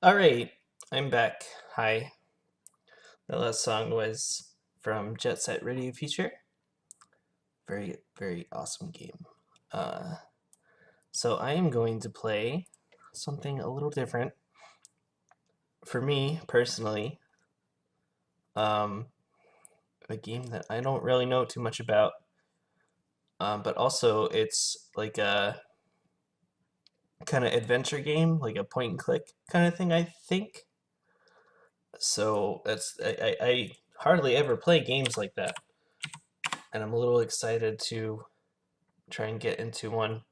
Alright, I'm back. Hi. The last song was from Jet Set Radio Future. Very, very awesome game. Uh, so I am going to play something a little different. For me, personally, um, a game that I don't really know too much about, but also it's like a kind of adventure game, like a point and click kind of thing, I think. So I hardly ever play games like that, and I'm a little excited to try and get into one.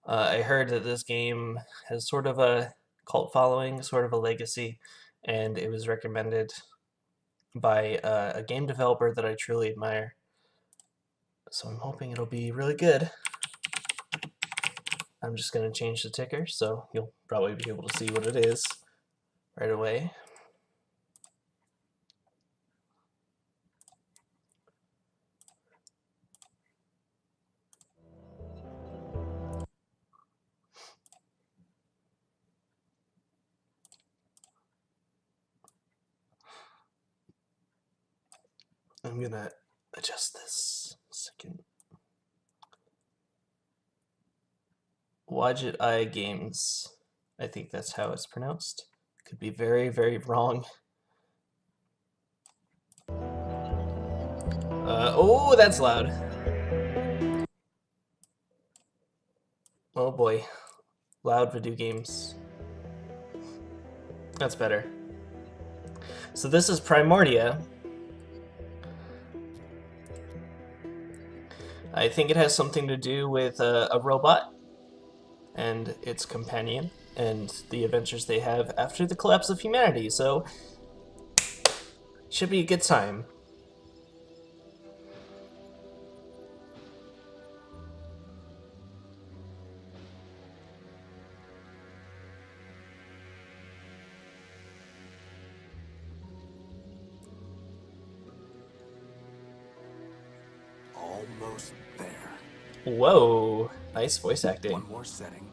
I heard that this game has sort of a cult following, sort of a legacy, and it was recommended by a game developer that I truly admire. So I'm hoping it'll be really good. I'm just going to change the ticker, so you'll probably be able to see what it is right away. I'm going to adjust this a second. Wadget Eye Games. I think that's how it's pronounced. Could be very, very wrong. Oh, that's loud. Oh boy. Loud video games. That's better. So this is Primordia. I think it has something to do with a robot and its companion and the adventures they have after the collapse of humanity. So, should be a good time. Almost there. Whoa, nice voice acting. One more setting.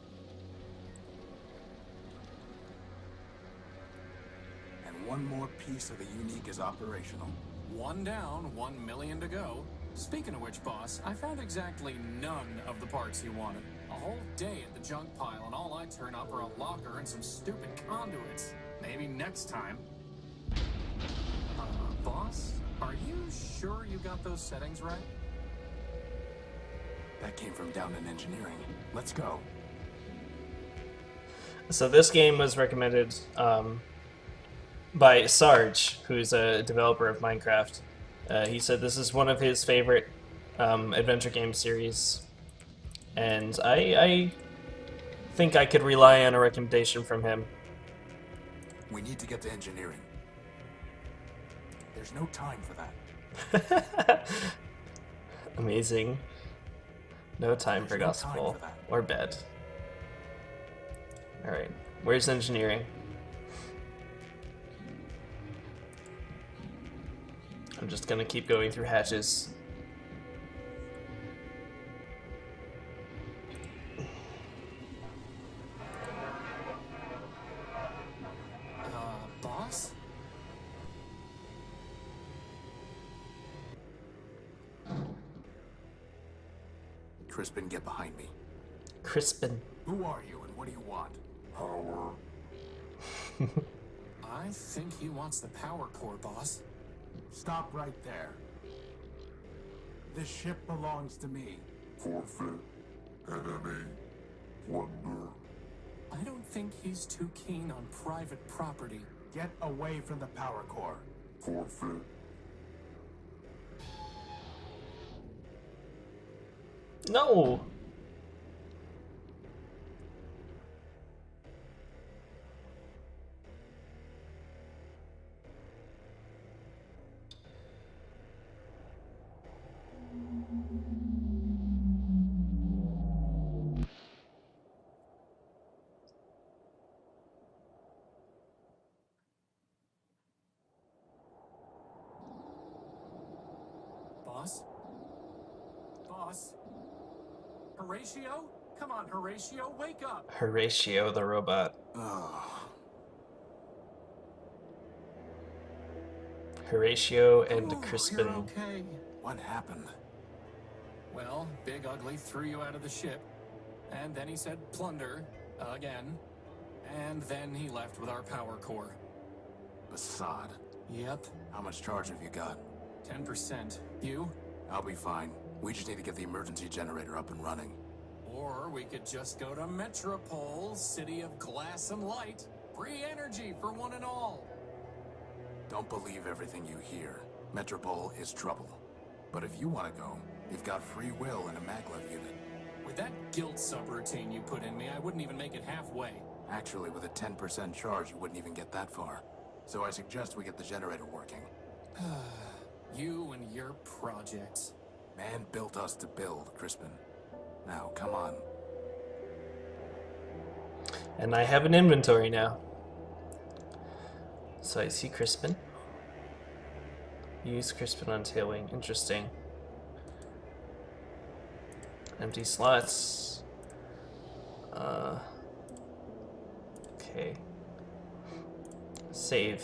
And one more piece of the unique is operational. One down, 1 million to go. Speaking of which, boss, I found exactly none of the parts you wanted. A whole day at the junk pile, and all I turn up are a locker and some stupid conduits. Maybe next time. Boss, are you sure you got those settings right? That came from down in engineering. Let's go. So this game was recommended by Sarge, who's a developer of Minecraft. He said this is one of his favorite adventure game series, and I think I could rely on a recommendation from him. We need to get to engineering. There's no time for that. Amazing. No time There's for no gospel time for that. or bed. Alright, where's engineering? I'm just gonna keep going through hatches. Boss? Crispin, get behind me. Crispin. Who are you and what do you want? Power. I think he wants the power core, boss. Stop right there. This ship belongs to me. Forfeit. Enemy. Plunder. I don't think he's too keen on private property. Get away from the power core. Forfeit. No! Boss? Boss? Horatio? Come on, Horatio, wake up! Horatio the robot. Oh. Horatio and Ooh, Crispin. you're okay. What happened? Well, Big Ugly threw you out of the ship, and then he said plunder, again, and then he left with our power core. Assad. Yep, How much charge have you got? 10%. You? I'll be fine. We just need to get the emergency generator up and running. Or we could just go to Metropole, city of glass and light. Free energy for one and all. Don't believe everything you hear. Metropole is trouble. But if you want to go, you've got free will in a maglev unit. With that guilt subroutine you put in me, I wouldn't even make it halfway. Actually, with a 10% charge, you wouldn't even get that far. So I suggest we get the generator working. You and your projects. Man built us to build, Crispin. Now, come on. And I have an inventory now. So I see Crispin. Use Crispin on tailing. Interesting. Empty slots. Okay. Save.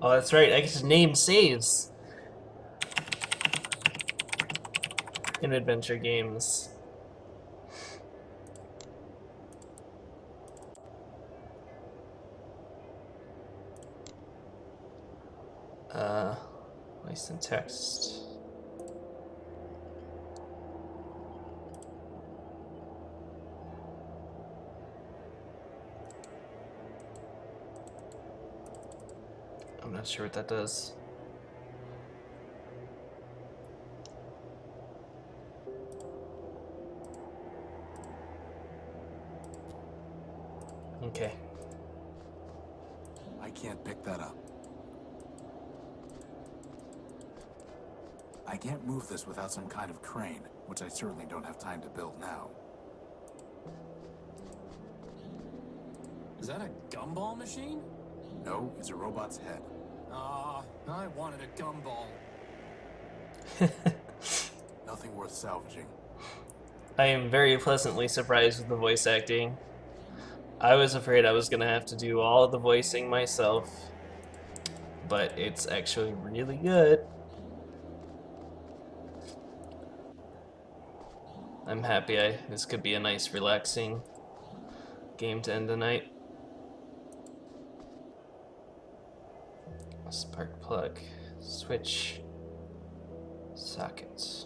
Oh, that's right. I get to name saves in adventure games. License text. I'm not sure what that does. Okay. I can't pick that up. I can't move this without some kind of crane, which I certainly don't have time to build now. Is that a gumball machine? No, it's a robot's head. I wanted a gumball. Nothing worth salvaging. I am very pleasantly surprised with the voice acting. I was afraid I was gonna have to do all the voicing myself, but it's actually really good. I'm happy this could be a nice relaxing game to end the night. Spark plug, switch, sockets.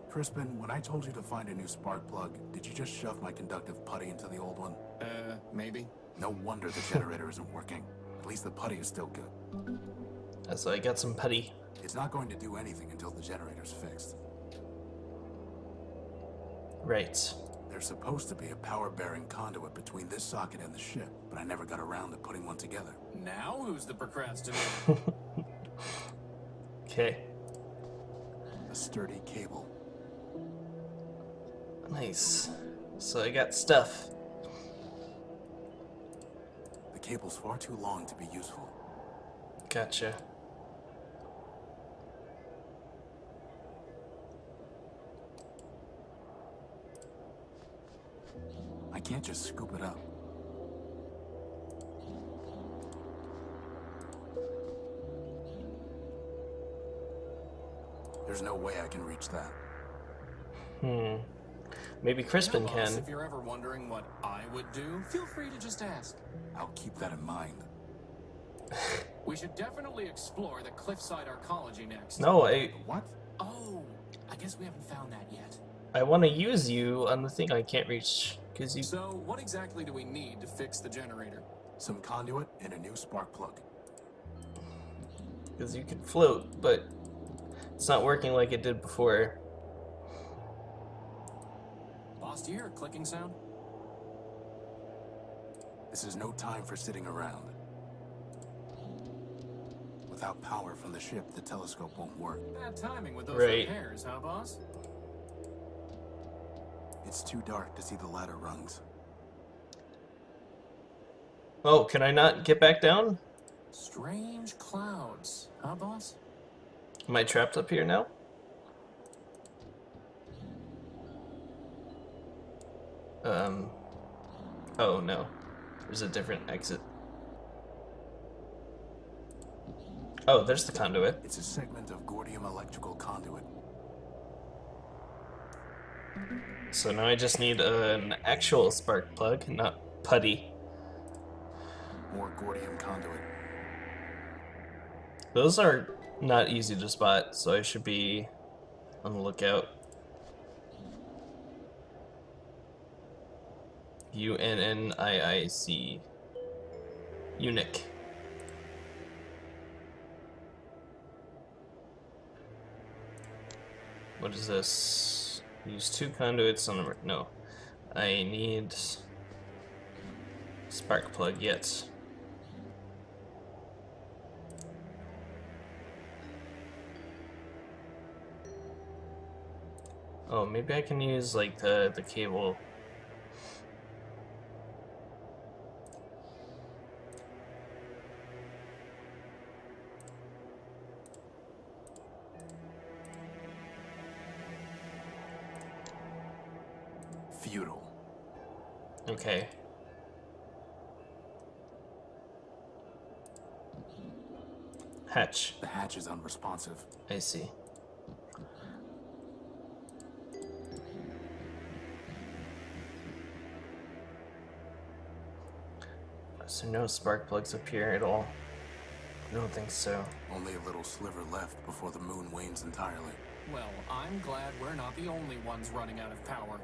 Crispin, when I told you to find a new spark plug, did you just shove my conductive putty into the old one? Maybe. No wonder the generator isn't working. At least the putty is still good. So I got some putty. It's not going to do anything until the generator's fixed. Right. There's supposed to be a power-bearing conduit between this socket and the ship, but I never got around to putting one together. Now who's the procrastinator? Okay. A sturdy cable. Nice. So I got stuff. The cable's far too long to be useful. Gotcha. I can't just scoop it up. There's no way I can reach that. Maybe Crispin Now, boss, can. if you're ever wondering what I would do, feel free to just ask. I'll keep that in mind. We should definitely explore the cliffside arcology next. No, What? Oh, I guess we haven't found that yet. I want to use you on the thing I can't reach because you. So, what exactly do we need to fix the generator? Some conduit and a new spark plug. Because you can float, but it's not working like it did before. Boss, do you hear a clicking sound? This is no time for sitting around. Without power from the ship, the telescope won't work. Bad timing with those Right. repairs, huh, boss? It's too dark to see the ladder rungs. Oh, can I not get back down? Strange clouds, huh, boss? Am I trapped up here now? Oh no. There's a different exit. Oh, there's the conduit. It's a segment of Gordium electrical conduit. So now I just need an actual spark plug, not putty. More Gordium conduit. Those are not easy to spot, so I should be on the lookout. UNNIIC. Eunuch. What is this? Use 2 conduits on the... No. I need... spark plug yet. Oh, maybe I can use like the cable. Futile. Okay. Hatch. The hatch is unresponsive. I see. So no spark plugs up here at all? I don't think so. Only a little sliver left before the moon wanes entirely. Well, I'm glad we're not the only ones running out of power.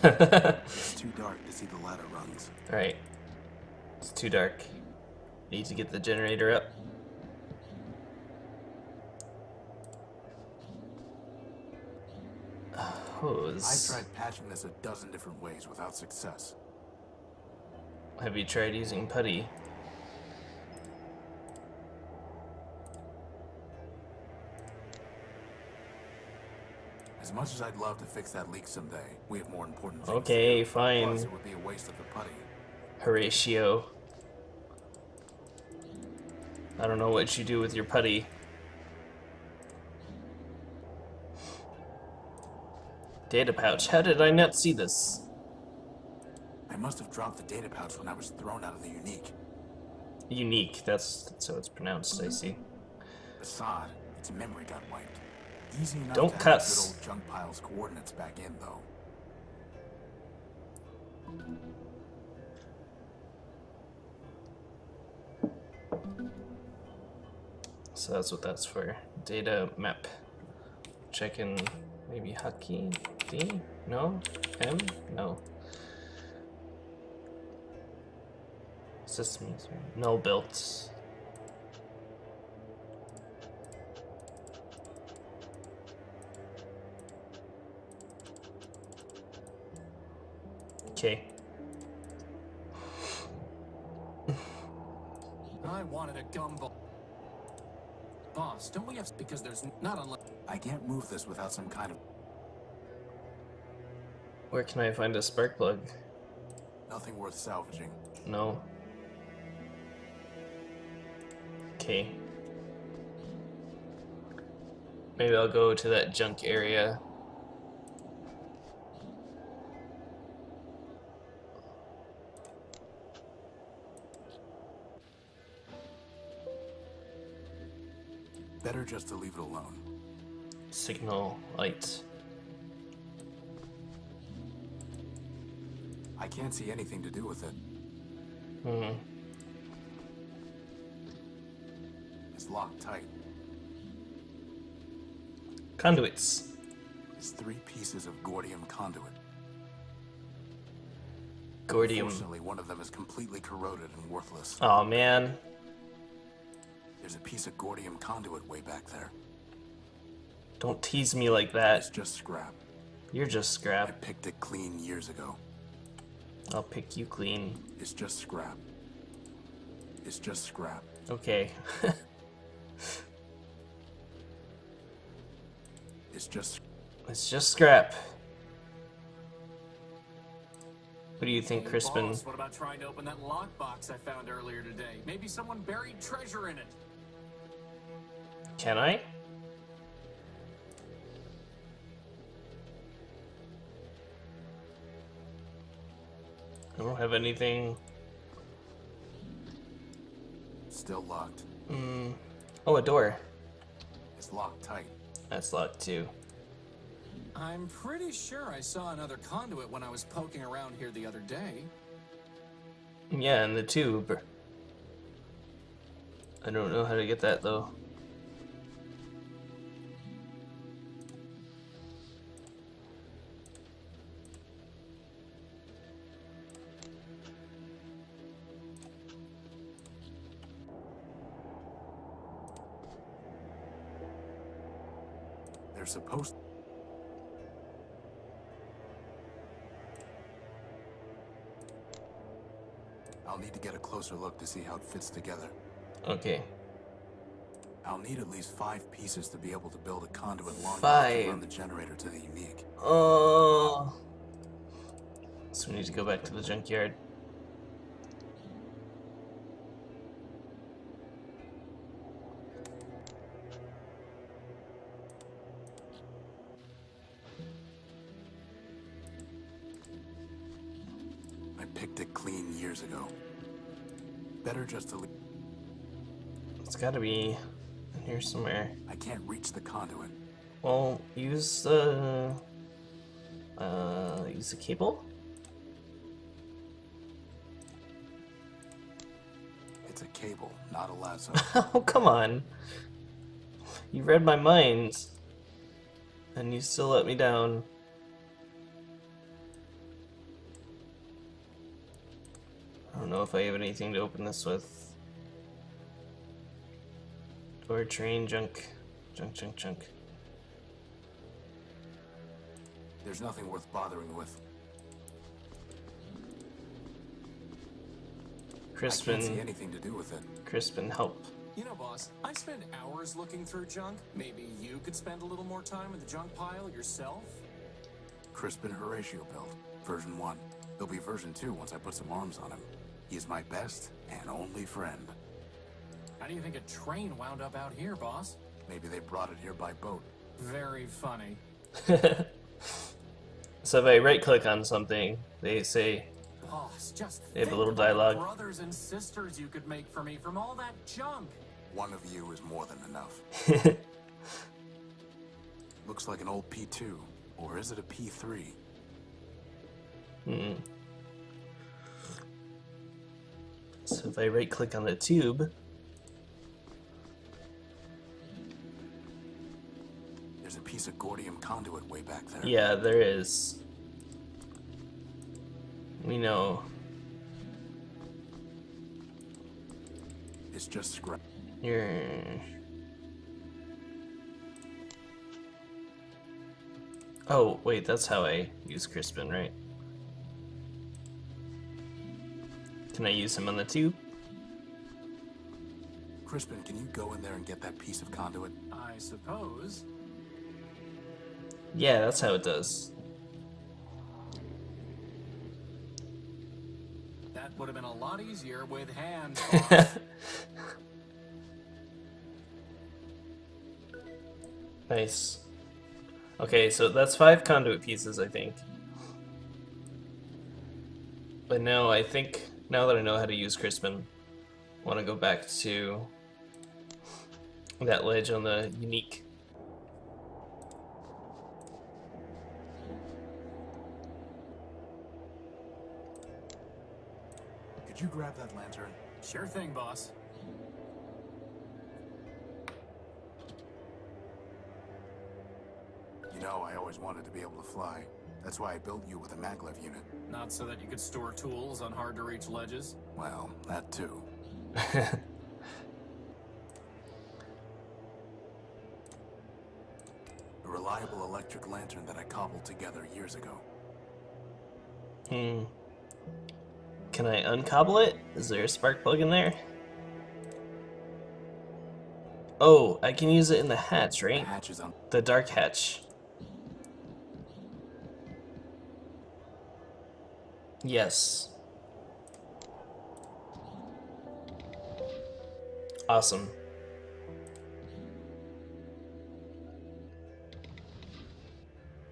It's too dark to see the ladder rungs. Right. It's too dark. Need to get the generator up. Hose. I tried patching this a dozen different ways without success. Have you tried using putty? As much as I'd love to fix that leak someday, we have more important things Okay, to do. fine. Plus, it would be a waste of the putty. Horatio. I don't know what you do with your putty. Data pouch. How did I not see this? I must have dropped the data pouch when I was thrown out of the unique. Unique. That's how it's pronounced. I see. Assad, its memory got wiped. Easy enough Don't to have cuss. good old junk pile's coordinates back in, though. So that's what that's for. Data map. Checking maybe hotkey D? No? M? No. Systems. Null built. Okay. I wanted a gumball. Boss, don't we have... Because there's not unless... I can't move this without some kind of... Where can I find a spark plug? Nothing worth salvaging. No. Okay. Maybe I'll go to that junk area. Better just to leave it alone. Signal light. I can't see anything to do with it. Hmm. It's locked tight. Conduits. It's 3 pieces of Gordium conduit. Gordium. Fortunately, one of them is completely corroded and worthless. Oh man. There's a piece of Gordium conduit way back there. Don't tease me like It's that. just scrap. You're just I scrap. picked it clean years ago. I'll pick you clean. It's just scrap. It's just scrap. Okay. It's just... It's just scrap. What do you think, Crispin? Boss, what about trying to open that lockbox I found earlier today? Maybe someone buried treasure in it. Can I? I don't have anything. Still locked. Oh, a door. It's locked tight. That's locked too. I'm pretty sure I saw another conduit when I was poking around here the other day. Yeah, and the tube. I don't know how to get that though. They're supposed. I'll need to get a closer look to see how it fits together. Okay. I'll need at least 5 pieces to be able to build a conduit long enough to 5. run the generator to the unique. Oh. So we need to go back to the junkyard. I picked it clean years ago. Better just to leave. It's gotta be in here somewhere. I can't reach the conduit. Well, use the cable? It's a cable, not a lasso. Oh, come on. You read my mind. And you still let me down. I don't know if I have anything to open this with. Or train junk. Junk. There's nothing worth bothering with. I can't see Crispin. anything to do with it. Crispin, help. You know, boss, I spend hours looking through junk. Maybe you could spend a little more time in the junk pile yourself? Crispin Horatio build, version 1. There'll be version 2 once I put some arms on him. He is my best and only friend. How do you think a train wound up out here, boss? Maybe they brought it here by boat. Very funny. So if I right click on something, they say, Boss, just They have a think little about the dialogue. brothers and sisters you could make for me from all that junk. One of you is more than enough. Looks like an old P2. Or is it a P3? So if I right click on the tube, There's a piece of Gordium conduit way back there. yeah, there is. We know. It's just scrap. You're... Oh, wait, that's how I use Crispin, right? Can I use him on the tube? Crispin, can you go in there and get that piece of conduit? I suppose. Yeah, that's how it does. That would have been a lot easier with hands, boss. Nice. Okay, so that's 5 conduit pieces, I think. But now I think, now that I know how to use Crispin, I want to go back to that ledge on the unique. Could you grab that lantern? Sure thing, boss. You know, I always wanted to be able to fly. That's why I built you with a maglev unit. Not so that you could store tools on hard-to-reach ledges. Well, that too. A reliable electric lantern that I cobbled together years ago. Can I uncobble it? Is there a spark plug in there? Oh, I can use it in the hatch, The right? hatch is on. The dark hatch. Yes. Awesome.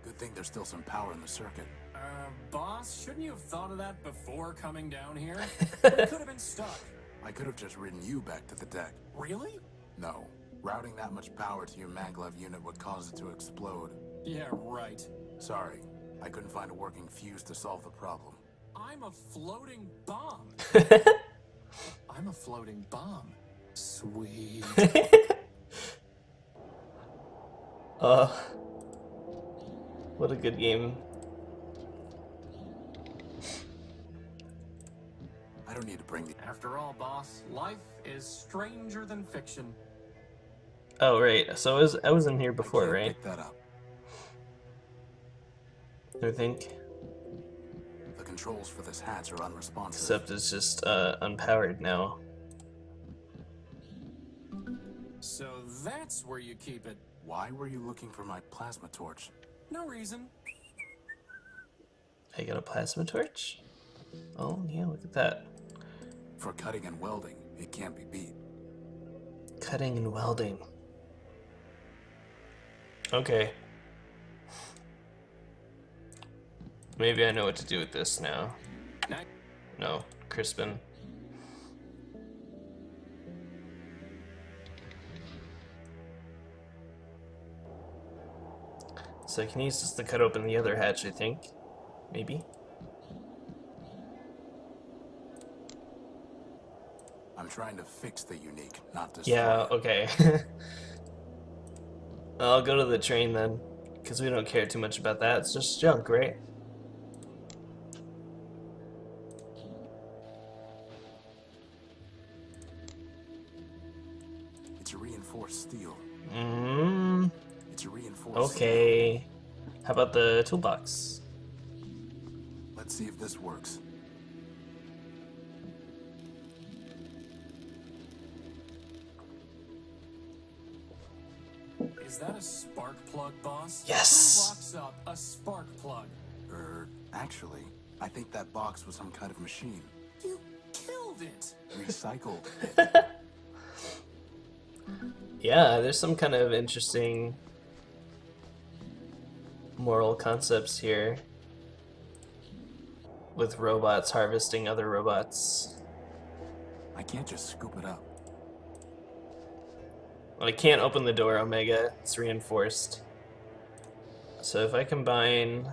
Good thing there's still some power in the circuit. Boss, shouldn't you have thought of that before coming down here? We could have been stuck. I could have just ridden you back to the deck. Really? No. Routing that much power to your maglev unit would cause it to explode. Yeah, right. Sorry, I couldn't find a working fuse to solve the problem. I'm a floating bomb. I'm a floating bomb. Sweet. What a good game. I don't need to bring the... After all, boss, life is stranger than fiction. Oh, right. So I was in here before, I can't right? pick that up. I think. The controls for this hatch are unresponsive. Except it's just unpowered now. So that's where you keep it. Why were you looking for my plasma torch? No reason. I got a plasma torch? Oh, yeah, look at that. For cutting and welding, it can't be beat. Cutting and welding. Okay. Maybe I know what to do with this now. No, Crispin. So I can use this to cut open the other hatch, I think. Maybe. I'm trying to fix the unique, not destroy Yeah, it. okay. I'll go to the train then, because we don't care too much about that. It's just junk, right? It's a reinforced steel. Mm, It's a reinforced okay. How about the toolbox? steel. Let's see if this works. Is that a spark plug, boss? Yes! Who locks up a spark plug? Actually, I think that box was some kind of machine. You killed it! Recycled. Yeah, there's some kind of interesting moral concepts here with robots harvesting other robots. I can't just scoop it up. Well, I can't open the door, Omega. It's reinforced. So if I combine...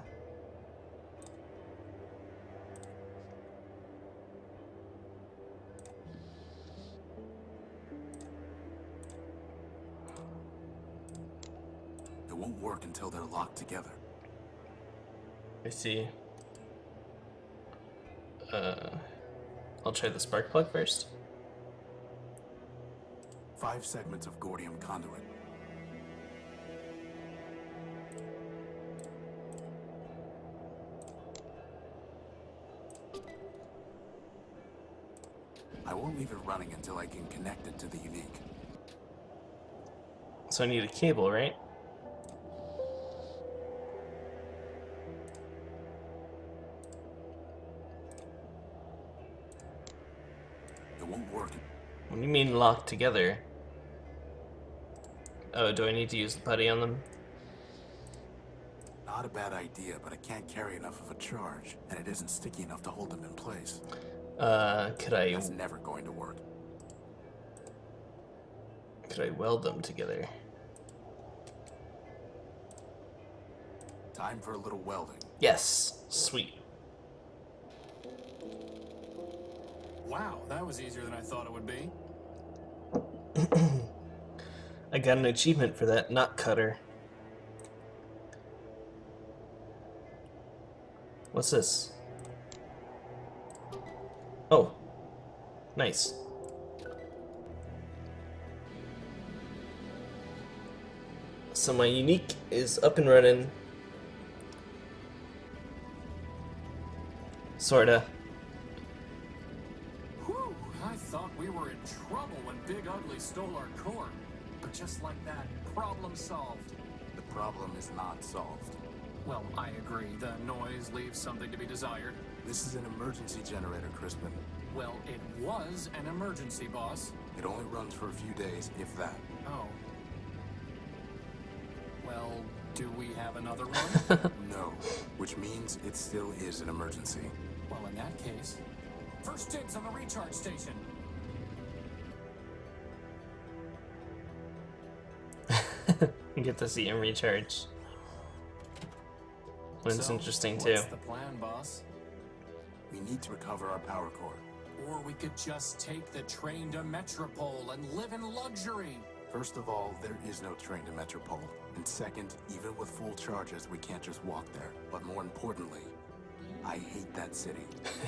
It won't work until they're locked together. I see. I'll try the spark plug first. 5 segments of Gordium conduit. I won't leave it running until I can connect it to the unique. So I need a cable, right? It won't work. What do you mean locked together? Oh, do I need to use the putty on them? Not a bad idea, but I can't carry enough of a charge, and it isn't sticky enough to hold them in place. Could I That's never going to work. weld them together? Time for a little welding. Yes, sweet. Wow, that was easier than I thought it would be. I got an achievement for that knot cutter. What's this? Oh, nice. So my unique is up and running. Sorta. Whew, I thought we were in trouble when Big Ugly stole our core. But just like that, problem solved. The problem is not solved. Well, I agree. The noise leaves something to be desired. This is an emergency generator, Crispin. Well, it was an emergency, boss. It only runs for a few days, if that. Oh. Well, do we have another one? No, which means it still is an emergency. Well, in that case, first dibs on the recharge station. You get to see him recharge. It's So, interesting too. what's the plan, boss? We need to recover our power core. Or we could just take the train to Metropole and live in luxury. First of all, there is no train to Metropole. And second, even with full charges, we can't just walk there. But more importantly, I hate that city.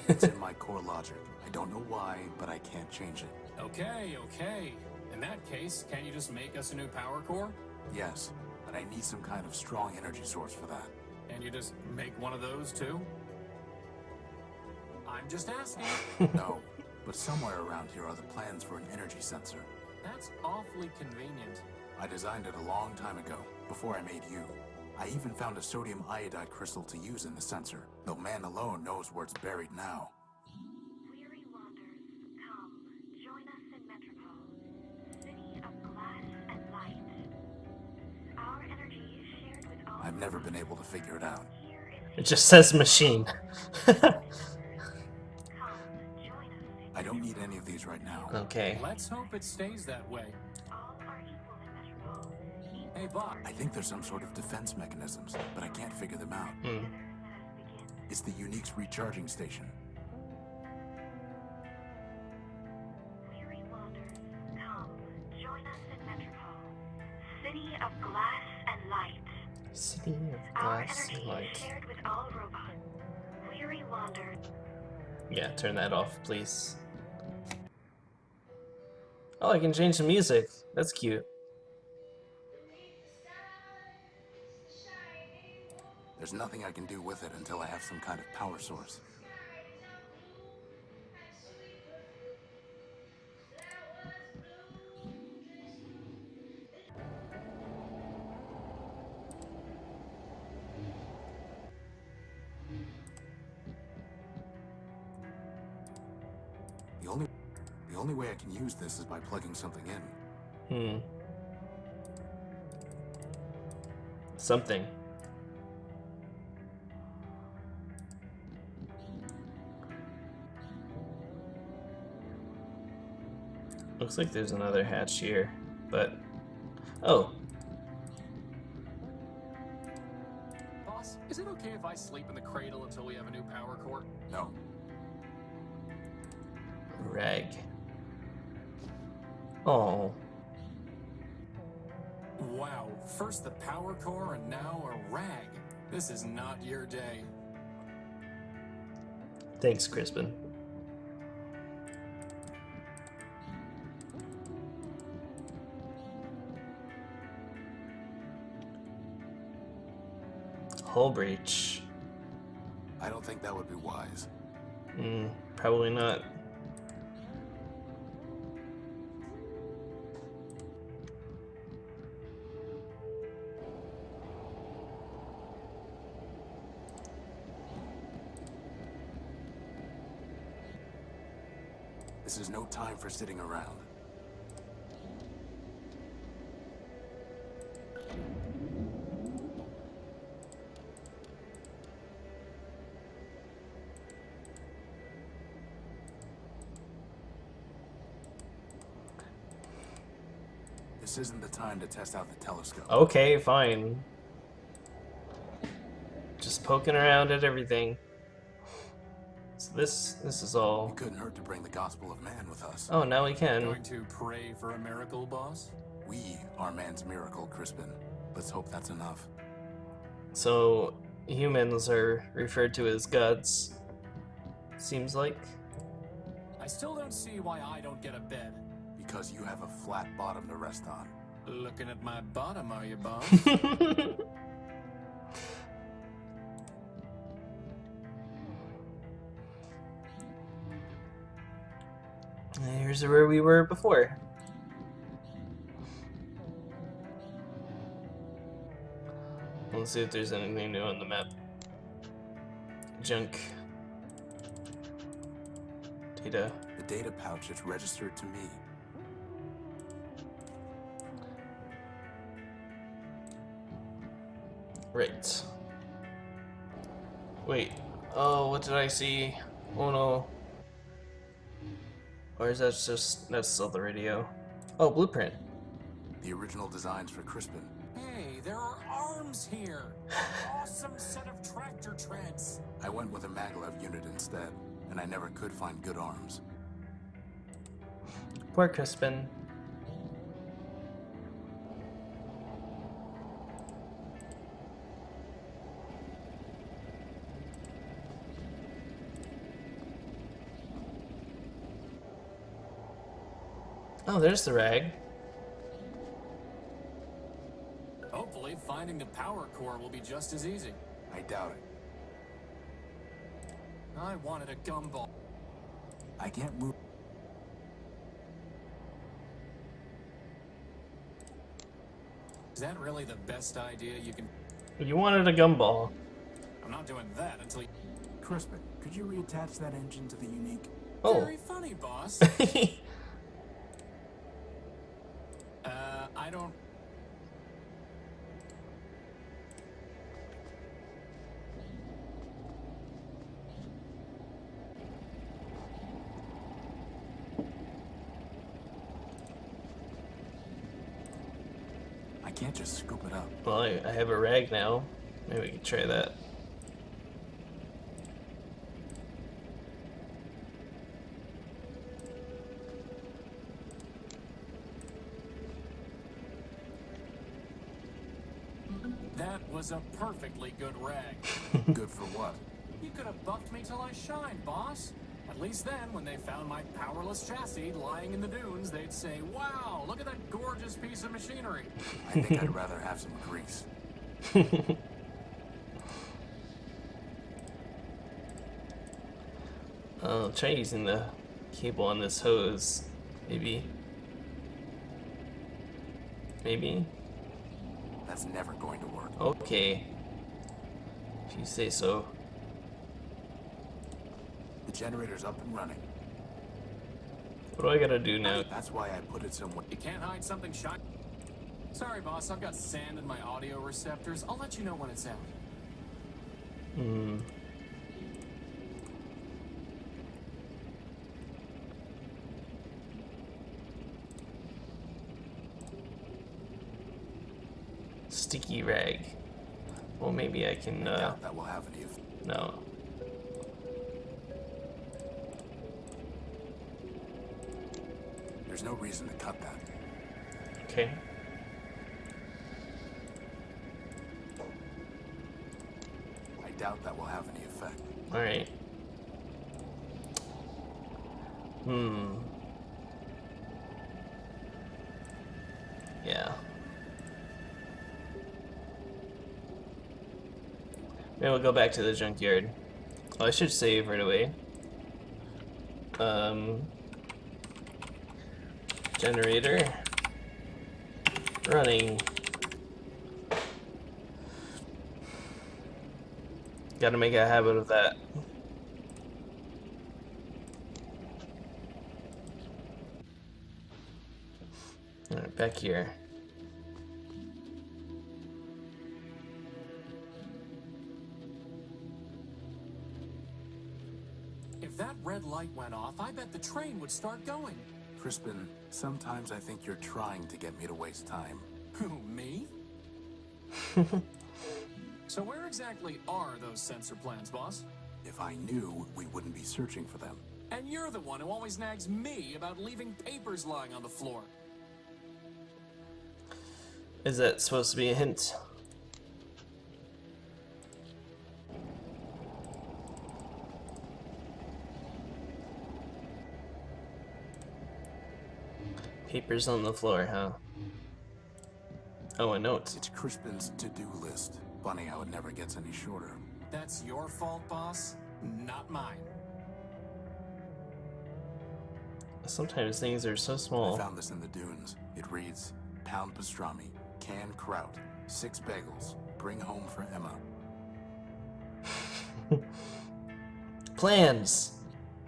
It's in my core logic. I don't know why, but I can't change it. Okay, okay. In that case, can't you just make us a new power core? Yes, but I need some kind of strong energy source for that. And you just make one of those too? I'm just asking. No, but somewhere around here are the plans for an energy sensor. That's awfully convenient. I designed it a long time ago, before I made you. I even found a sodium iodide crystal to use in the sensor, though man alone knows where it's buried now. Weary wanderers, come, join us in Metropole, city of glass and light. Our energy is shared with all. I've never been able to figure it out. Here is It just says machine. come, join us in I don't need any of these right now. Okay. Let's hope it stays that way. all are equal in Metropole. Hey, Bob. I think there's some sort of defense mechanisms, but I can't figure them out. Hmm. Let us begin. It's the Unique's recharging station. Weary wanderers, come, join us in Metropole, city of glass and light. City of Our glass energy and is light. shared with all robots. Weary wanderers. Yeah, turn that off, please. Oh, I can change the music. That's cute. There's nothing I can do with it until I have some kind of power source. The only way I can use this is by plugging something in. Hmm. Something. Looks like there's another hatch here, but... Oh, Boss, is it okay if I sleep in the cradle until we have a new power core? No, rag. Oh, Wow, first the power core and now a rag. This is not your day. thanks, Crispin. Hull breach. I don't think that would be wise. Probably not. This is no time for sitting around. This isn't the time to test out the telescope. Okay, fine. Just poking around at everything. So this is all. It couldn't hurt to bring the gospel of man with us. Oh, now we can. Going to pray for a miracle, boss? We are man's miracle, Crispin. Let's hope that's enough. So humans are referred to as gods. Seems like. I still don't see why I don't get a bed. Because you have a flat bottom to rest on. Looking at my bottom, are you, boss? Here's where we were before. Let's see if there's anything new on the map. Junk. Data. The data pouch is registered to me. Right. Wait. Oh, what did I see? Oh no. Or is that just... that's still the radio. Oh, blueprint. The original designs for Crispin. Hey, there are arms here. Awesome set of tractor treads. I went with a maglev unit instead, and I never could find good arms. Poor Crispin. Oh, there's the rag. Hopefully, finding the power core will be just as easy. I doubt it. I wanted a gumball. I can't move. Is that really the best idea you can... You wanted a gumball. I'm not doing that until you... Crispin, could you reattach that engine to the unique? Oh. Very funny, boss. I don't... I can't just scoop it up. Well, I have a rag now. Maybe we can try that. That was a perfectly good rag. Good for what? You could have buffed me till I shined, boss. At least then, when they found my powerless chassis lying in the dunes, they'd say, wow, look at that gorgeous piece of machinery. I think I'd rather have some grease. I'll try using the cable on this hose. Maybe. Maybe. That's never going to work. Okay. If you say so. The generator's up and running. What do I gotta do now? That's why I put it somewhere. You can't hide something shiny. Sorry, boss, I've got sand in my audio receptors. I'll let you know when it's out. Hmm. Sticky rag. Well, maybe I can, I doubt that will have any of. no. There's no reason to cut that. Okay. I doubt that will have any effect. Alright. Yeah. Maybe we'll go back to the junkyard. Oh, I should save right away. Generator. Running. Gotta make a habit of that. Alright, back here. If that red light went off, I bet the train would start going. Crispin, sometimes I think you're trying to get me to waste time. Who, me? So where exactly are those sensor plans, boss? If I knew, we wouldn't be searching for them. And you're the one who always nags me about leaving papers lying on the floor. Is that supposed to be a hint? Papers on the floor, huh? Oh, a note. It's Crispin's to-do list. Funny how it never gets any shorter. That's your fault, boss, not mine. Sometimes things are so I small. found this in the dunes. It reads, pound pastrami, canned kraut, 6 bagels, bring home for Emma. Plans!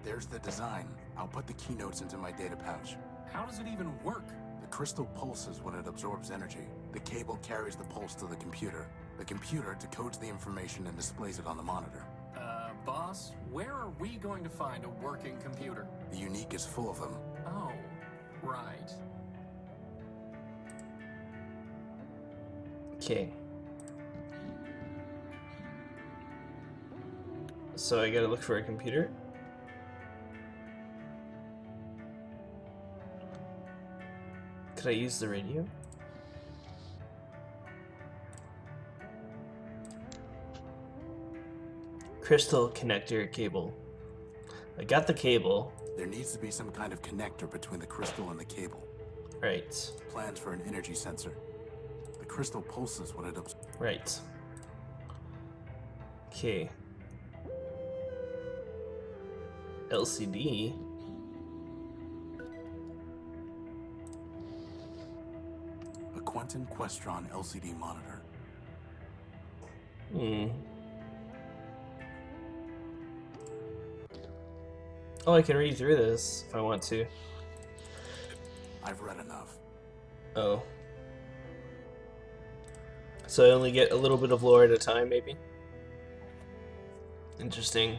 There's the design. I'll put the keynotes into my data pouch. How does it even work? The crystal pulses when it absorbs energy. The cable carries the pulse to the computer. The computer decodes the information and displays it on the monitor. Boss, where are we going to find a working computer? The unique is full of them. Oh, right. Okay. So I gotta look for a computer. Could I use the radio? Crystal connector cable. I got the cable. There needs to be some kind of connector between the crystal and the cable. Right. Plans for an energy sensor. The crystal pulses when it absorbs. Right. Okay. LCD. A Quentin Questron LCD monitor. Oh, I can read through this if I want to. I've read enough. Oh. So I only get a little bit of lore at a time, maybe? Interesting.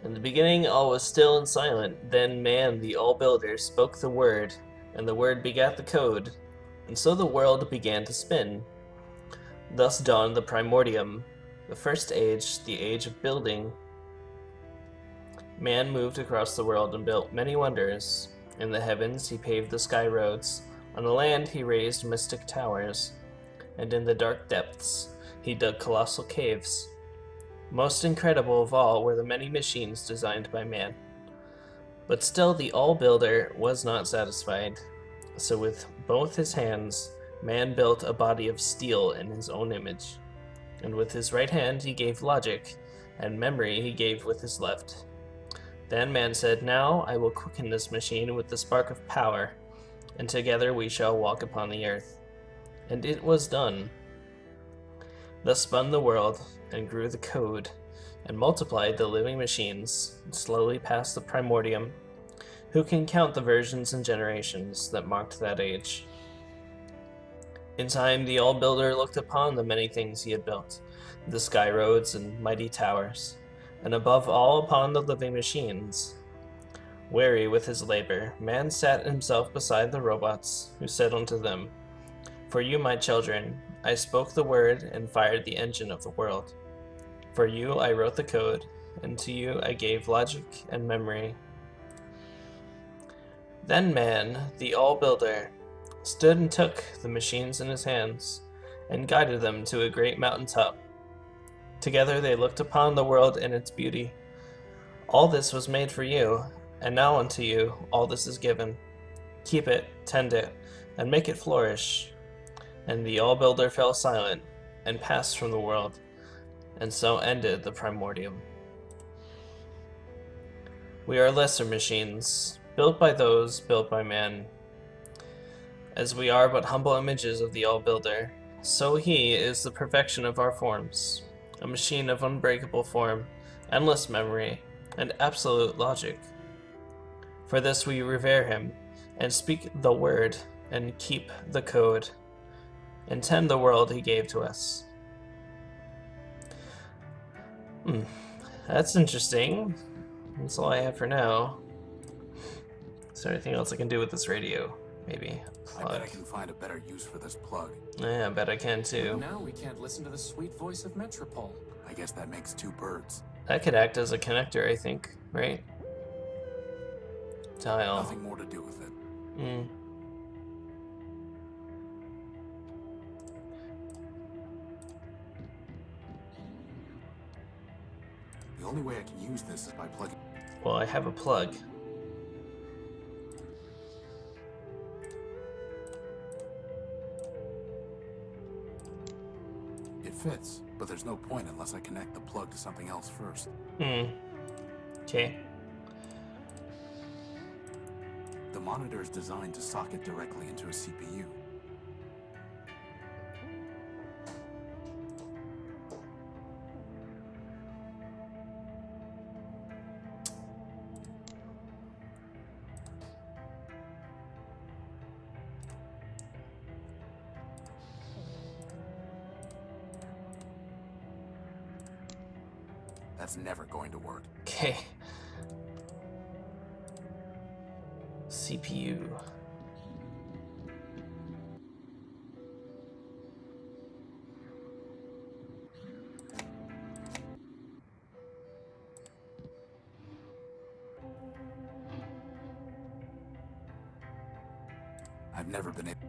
In the beginning, all was still and silent. Then man, the All-Builder, spoke the word, and the word begat the code. And so the world began to spin. Thus dawned the Primordium, the first age, the age of building. Man moved across the world and built many wonders. In the heavens he paved the sky roads. On the land he raised mystic towers. And in the dark depths he dug colossal caves. Most incredible of all were the many machines designed by man. But still the All-Builder was not satisfied. So with both his hands, man built a body of steel in his own image. And with his right hand he gave logic, and memory he gave with his left. Then man said, "Now I will quicken this machine with the spark of power, and together we shall walk upon the earth." And it was done. Thus spun the world, and grew the code, and multiplied the living machines, and slowly passed the Primordium. Who can count the versions and generations that marked that age? In time, the All-Builder looked upon the many things he had built, the sky roads and mighty towers, and above all upon the living machines. Weary with his labor, man sat himself beside the robots, who said unto them, "For you, my children, I spoke the word and fired the engine of the world. For you I wrote the code, and to you I gave logic and memory." Then man, the All-Builder, stood and took the machines in his hands, and guided them to a great mountain top. Together they looked upon the world in its beauty. "All this was made for you, and now unto you all this is given. Keep it, tend it, and make it flourish." And the All-Builder fell silent, and passed from the world, and so ended the Primordium. We are lesser machines, built by those built by man. As we are but humble images of the All-Builder, so he is the perfection of our forms, a machine of unbreakable form, endless memory, and absolute logic. For this we revere him, and speak the word, and keep the code, and tend the world he gave to us. That's interesting. That's all I have for now. Is there anything else I can do with this radio? Maybe. I bet I can find a better use for this plug. Yeah, I bet I can too. Now we can't listen to the sweet voice of Metropole. I guess that makes two birds. That could act as a connector, I think, right? Dial. Nothing more to do with it. The only way I can use this is by plugging. Well, I have a plug. It fits, but there's no point unless I connect the plug to something else first. Okay. The monitor is designed to socket directly into a CPU. That's never going to work. Okay. CPU. I've never been able.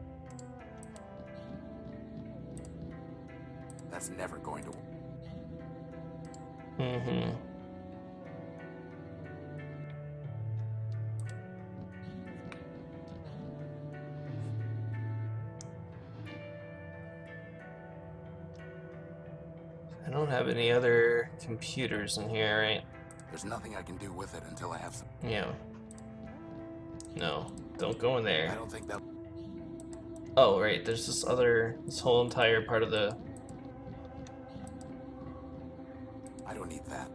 That's never going to work. Mm-hmm. I don't have any other computers in here, right? There's nothing I can do with it until I have some. Yeah. No, don't go in I there. don't think that. Oh, right, there's this whole entire part of the... I don't need that.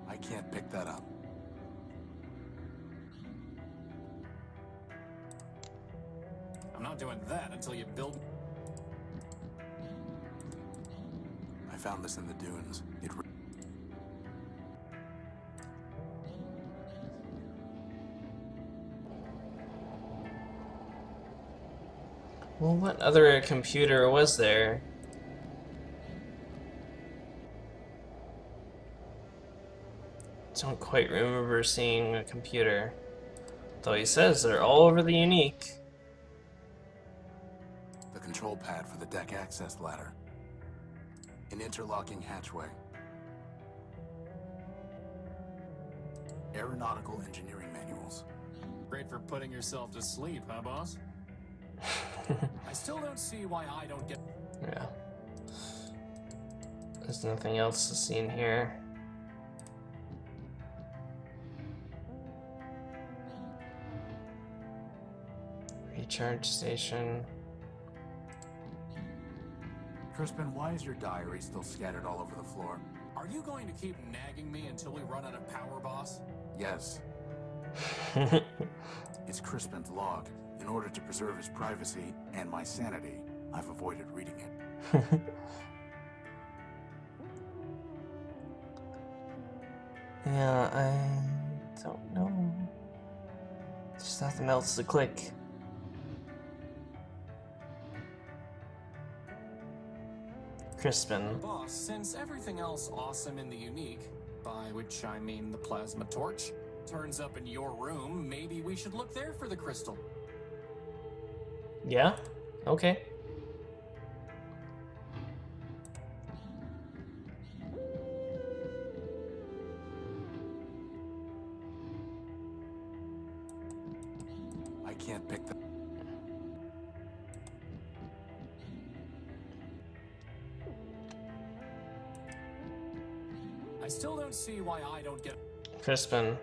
I can't pick that up. I'm not doing that until you build. I found this in the dunes. Well, what other computer was there? Don't quite remember seeing a computer. Though he says they're all over the unique. The control pad for the deck access ladder. An interlocking hatchway. Aeronautical engineering manuals. Great for putting yourself to sleep, huh, boss? I still don't see why I don't get. Yeah. There's nothing else to see in here. Recharge station. Crispin, why is your diary still scattered all over the floor? Are you going to keep nagging me until we run out of power, boss? Yes, it's Crispin's log. In order to preserve his privacy and my sanity, I've avoided reading it. Yeah, I don't know. There's nothing else to click. Crispin. Boss, since everything else awesome in the unique, by which I mean the plasma torch, turns up in your room, maybe we should look there for the crystal. Yeah? Okay. I can't pick the. I still don't see why I don't get. Crispin.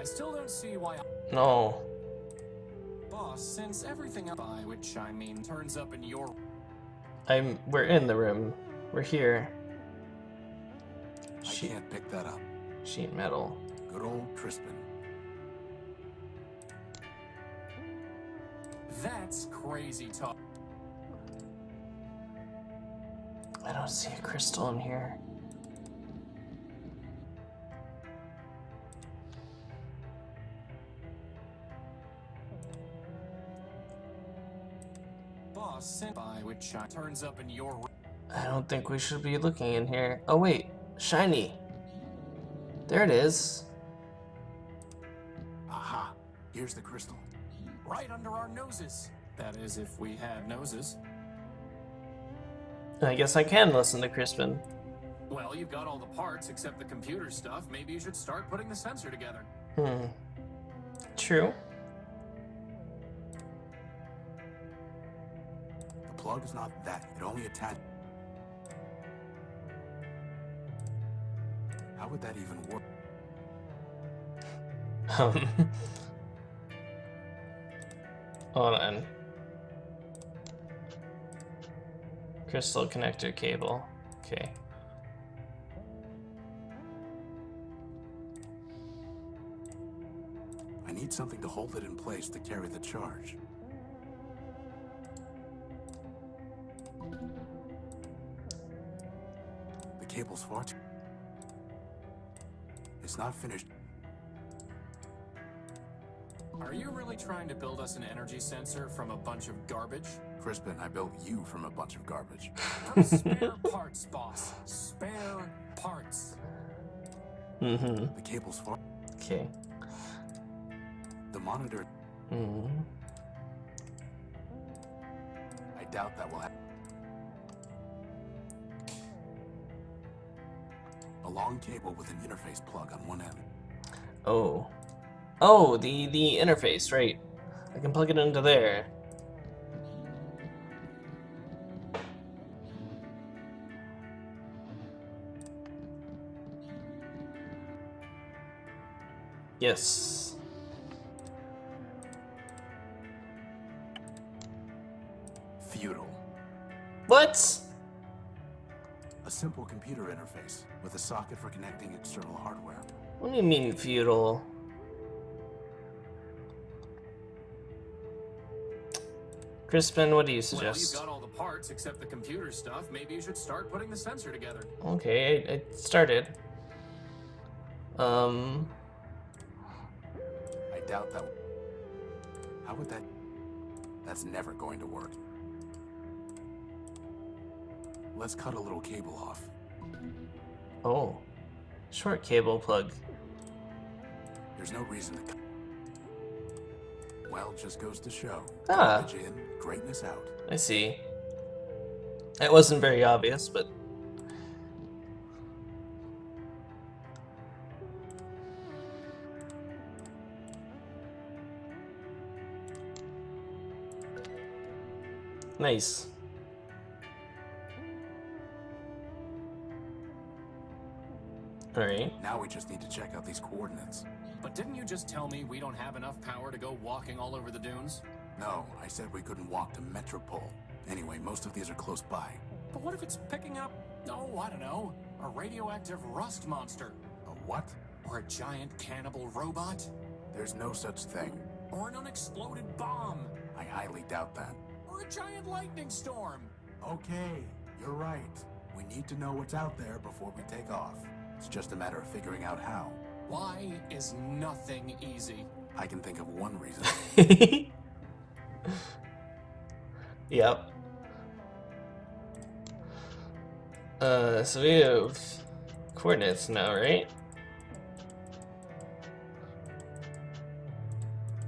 I still don't see why. No. Boss, since everything else, by which I mean turns up in your. We're in the room. We're here. I can't pick that up. Sheet metal. Good old Crispin. That's crazy talk. I don't see a crystal in here. Boss, by which I turns up in your. I don't think we should be looking in here. Oh wait, shiny. There it is. Aha! Here's the crystal. Right under our noses. That is, if we had noses. I guess I can listen to Crispin. Well, you've got all the parts except the computer stuff. Maybe you should start putting the sensor together. True. The plug is not that. It only attached. How would that even work? Hold on. Crystal connector cable. Okay. I need something to hold it in place to carry the charge. The cable's far too. It's not finished. Are you really trying to build us an energy sensor from a bunch of garbage? Crispin, I built you from a bunch of garbage. From spare parts, boss. Spare parts. Mm-hmm. The cable's far. Okay. The monitor. Hmm. I doubt that will happen. A long cable with an interface plug on one end. Oh. Oh, the interface, right. I can plug it into there. Yes. Feudal. What? A simple computer interface with a socket for connecting external hardware. What do you mean feudal? Crispin, what do you Well, you've suggest? got all the parts except the computer stuff. Maybe you should start putting the sensor together. Okay, I started. I doubt that. How would that? That's never going to work. Let's cut a little cable off. Oh. Short cable plug. There's no reason to cut. Well, just goes to show. Ah. Garbage in, greatness out. I see. It wasn't very obvious, but... Nice. Alright. Now we just need to check out these coordinates. But didn't you just tell me we don't have enough power to go walking all over the dunes? No, I said we couldn't walk to Metropole. Anyway, most of these are close by. But what if it's picking up, oh, I don't know, a radioactive rust monster? A what? Or a giant cannibal robot? There's no such thing. Or an unexploded bomb? I highly doubt that. Or a giant lightning storm? Okay, you're right. We need to know what's out there before we take off. It's just a matter of figuring out how. Why is nothing easy? I can think of one reason. Yep. So we have coordinates now, right?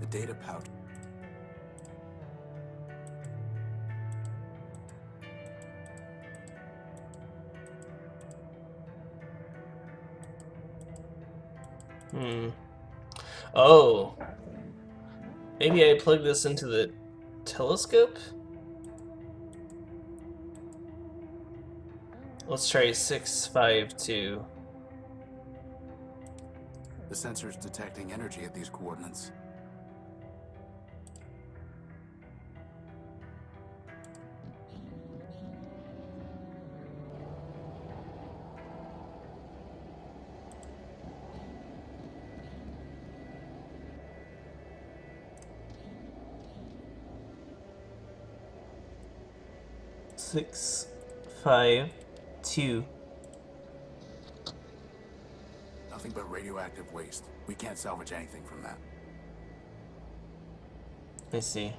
The data pouch. Oh. Maybe I plug this into the telescope? Let's try 652. The sensor's detecting energy at these coordinates. Six, 5, 2. Nothing but radioactive waste. We can't salvage anything from that. I see.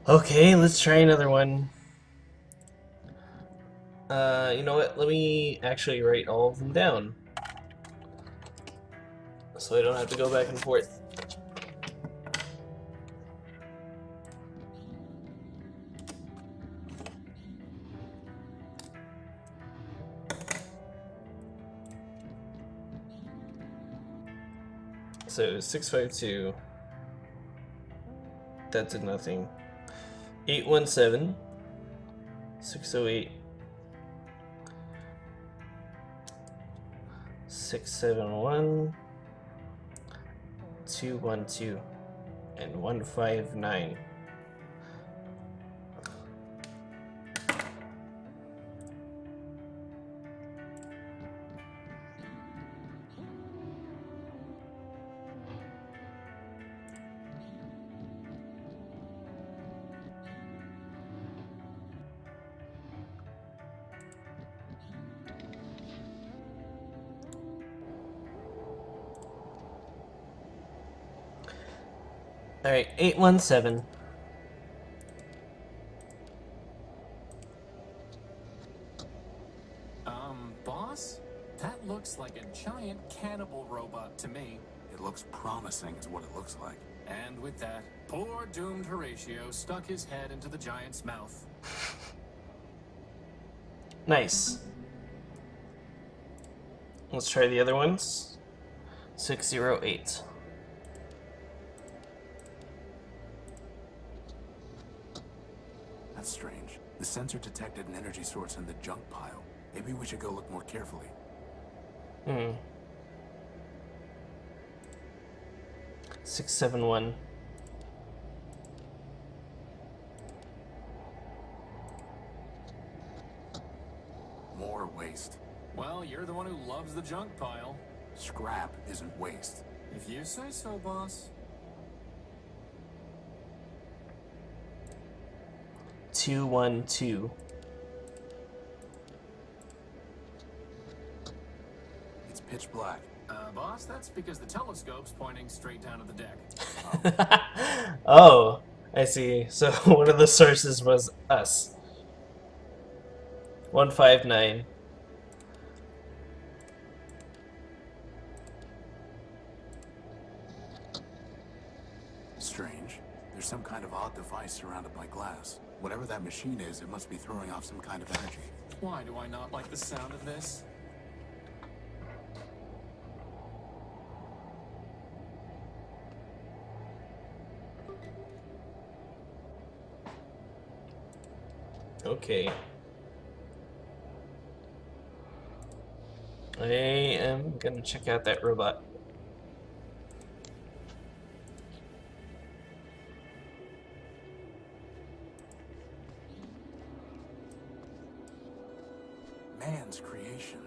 Okay, let's try another one. You know what? Let me actually write all of them down. So I don't have to go back and forth. So 652. That did nothing. 817. 608. 671. 212. And 159. Alright, 817. Boss? That looks like a giant cannibal robot to me. It looks promising is what it looks like. And with that, poor doomed Horatio stuck his head into the giant's mouth. Nice. Let's try the other ones. 608. That's strange. The sensor detected an energy source in the junk pile. Maybe we should go look more carefully. 671. More waste. Well, you're the one who loves the junk pile. Scrap isn't waste. If you say so, boss. 212. It's pitch black. Boss, that's because the telescope's pointing straight down at the deck. Oh, I see. So one of the sources was us. 159. Strange. There's some kind of odd device surrounded by glass. Whatever that machine is, it must be throwing off some kind of energy. Why do I not like the sound of this? Okay. I am gonna check out that robot. Man's creation.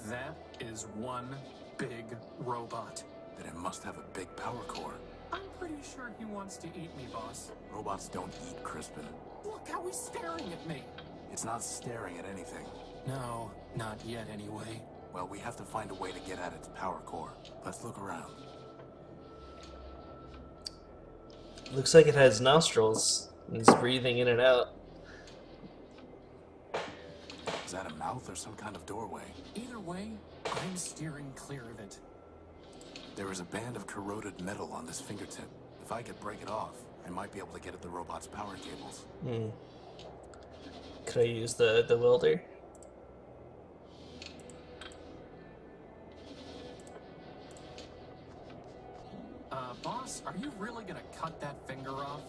That is one big robot. Then it must have a big power core. I'm pretty sure he wants to eat me, boss. Robots don't eat, Crispin. Look how he's staring at me. It's not staring at anything. No, not yet anyway. Well, we have to find a way to get at its power core. Let's look around. Looks like it has nostrils. It's breathing in and out. Is that a mouth or some kind of doorway? Either way, I'm steering clear of it. There is a band of corroded metal on this fingertip. If I could break it off, I might be able to get at the robot's power cables. Could I use the welder? Boss, are you really gonna cut that finger off?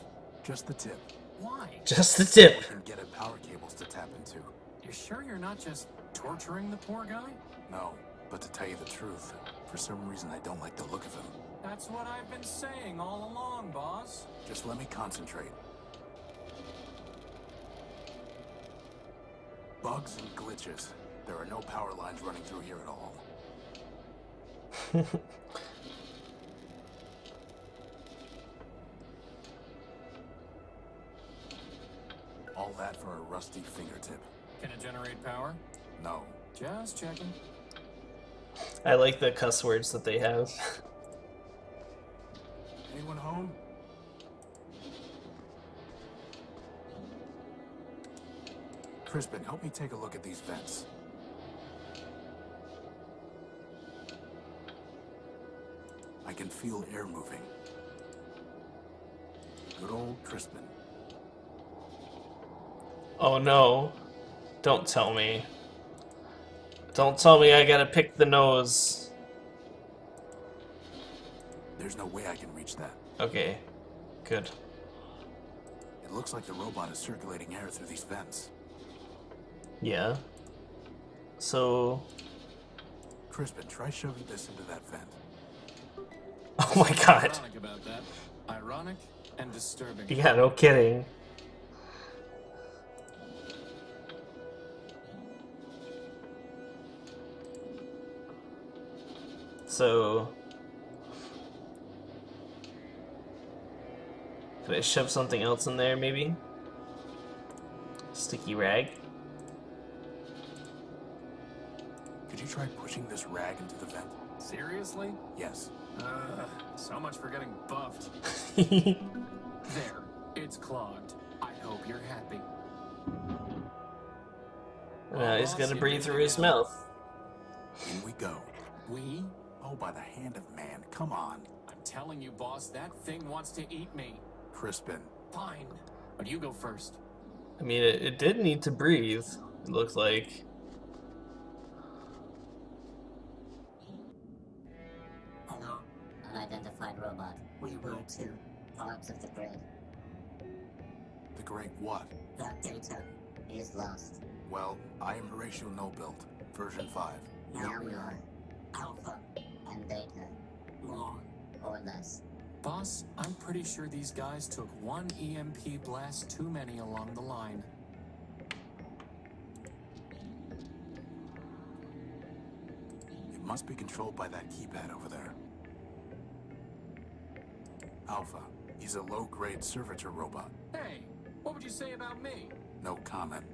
Just the tip. Why? Just the tip. We can get at power cables to tap into. You sure you're not just torturing the poor guy? No, but to tell you the truth, for some reason I don't like the look of him. That's what I've been saying all along, boss. Just let me concentrate. Bugs and glitches. There are no power lines running through here at all. All that for a rusty fingertip. Can it generate power? No. Just checking. I like the cuss words that they have. Anyone home? Crispin, help me take a look at these vents. I can feel air moving. Good old Crispin. Oh no. Don't tell me. Don't tell me I gotta pick the nose. There's no way I can reach that. Okay. Good. It looks like the robot is circulating air through these vents. Yeah. So... Crispin, try shoving this into that vent. Oh my god. Ironic about that. Ironic and disturbing. Yeah, no kidding. So... Could I shove something else in there, maybe? Sticky rag? Could you try pushing this rag into the vent? Seriously? Yes. So much for getting buffed. There, it's clogged. I hope you're happy. He's gonna You breathe did it through his again. mouth. In we go. We? Oh, by the hand of man. Come on. I'm telling you, boss, that thing wants to eat me. Crispin. Fine, but you go first. I mean, it did need to breathe, it looked like. Hello, unidentified robot. We were too. Parts of the grid. The great what? That data is lost. Well, I am Horatio Nobuild, version 5. Now we are Alpha and Beta. More or less. Boss, I'm pretty sure these guys took one EMP blast too many along the line. It must be controlled by that keypad over there. Alpha. He's a low-grade servitor robot. Hey, what would you say about me? No comment.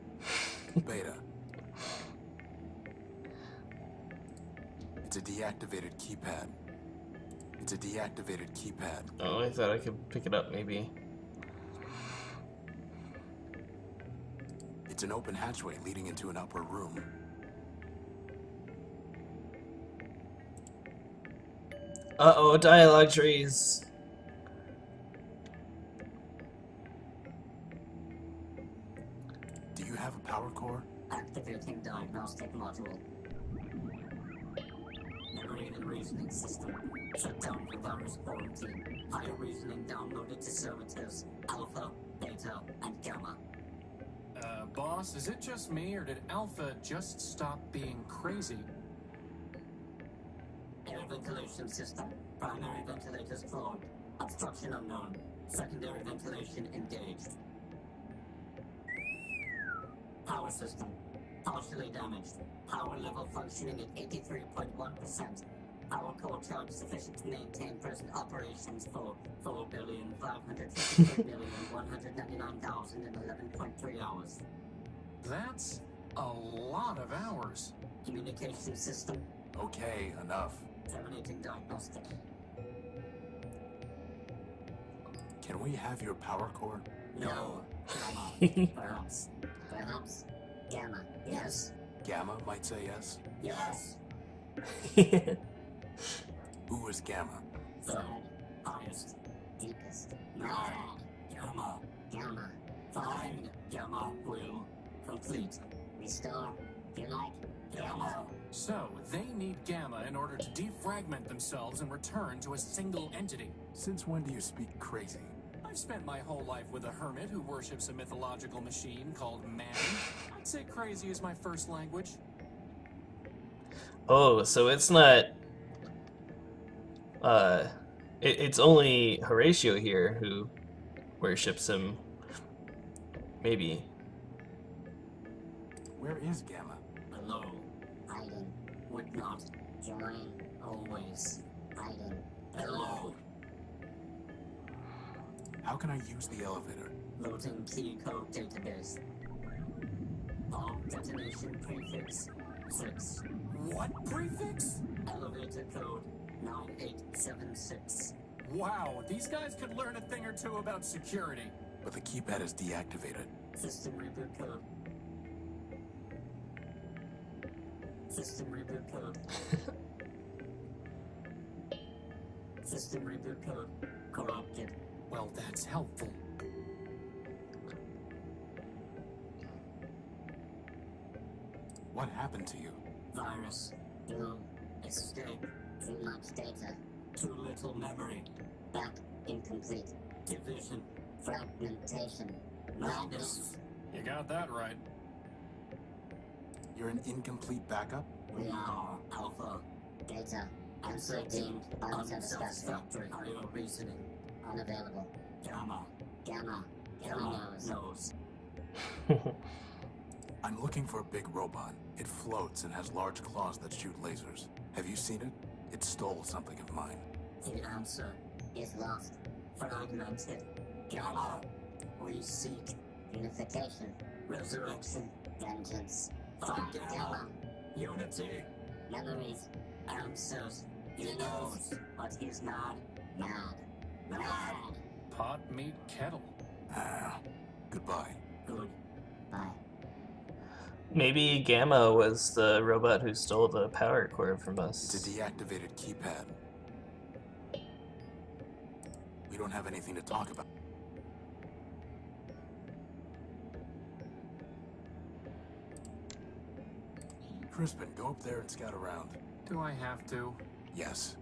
Beta. It's a deactivated keypad. It's a deactivated keypad. Oh, I thought I could pick it up, maybe. It's an open hatchway leading into an upper room. Uh-oh, dialogue trees. Do you have a power core? Activating diagnostic module. Memory and reasoning system. Shut down for virus quarantine. Higher reasoning downloaded to servitors. Alpha, Beta, and Gamma. Boss, is it just me, or did Alpha just stop being crazy? Air ventilation system. Primary ventilators clogged. Obstruction unknown. Secondary ventilation engaged. Power system. Partially damaged. Power level functioning at 83.1%. Power core charge sufficient to maintain present operations for 4,553,199,011.3 hours. That's a lot of hours. Communication system. Okay, enough. Terminating diagnostic. Can we have your power core? No. Gamma. Perhaps. Perhaps. Gamma. Yes. Gamma might say yes. Yes. Who is Gamma? Third. Highest. Deepest. Nine. Gamma. Gamma. Find. Gamma will complete. Restore. You like? Gamma. So, they need Gamma in order to defragment themselves and return to a single entity. Since when do you speak crazy? I've spent my whole life with a hermit who worships a mythological machine called man. I'd say crazy is my first language. Oh, so it's not... it's only Horatio here who worships him. Maybe. Where is Gamma? Below. Hiding. Would not. Join. Always. Hiding. Below. How can I use the elevator? Loading key code database. Bomb detonation prefix 6. What prefix? Elevator code 9876. Wow, these guys could learn a thing or two about security. But the keypad is deactivated. System reboot code. System reboot code. System reboot code corrupted. Well, that's helpful. What happened to you? Virus. No. Escape. Too much data. Too little memory. Back incomplete. Division. Fragmentation. Madness. You got that right. You're an incomplete backup? We are Alpha. Data. Answer deemed unsatisfactory. Higher reasoning. Unavailable. Gamma. Gamma. Gamma knows. I'm looking for a big robot. It floats and has large claws that shoot lasers. Have you seen it? It stole something of mine. The answer is lost. Fragmented. Gamma. We seek unification. Resurrection. Vengeance. Find Gamma. Unity. Memories. Answers. He knows, but he's not mad. Mad. Pot, meat, kettle. Goodbye. Goodbye. Maybe Gamma was the robot who stole the power cord from It's a us. deactivated keypad. We don't have anything to talk about. Crispin, go up there and scout around. Do I have to? Yes.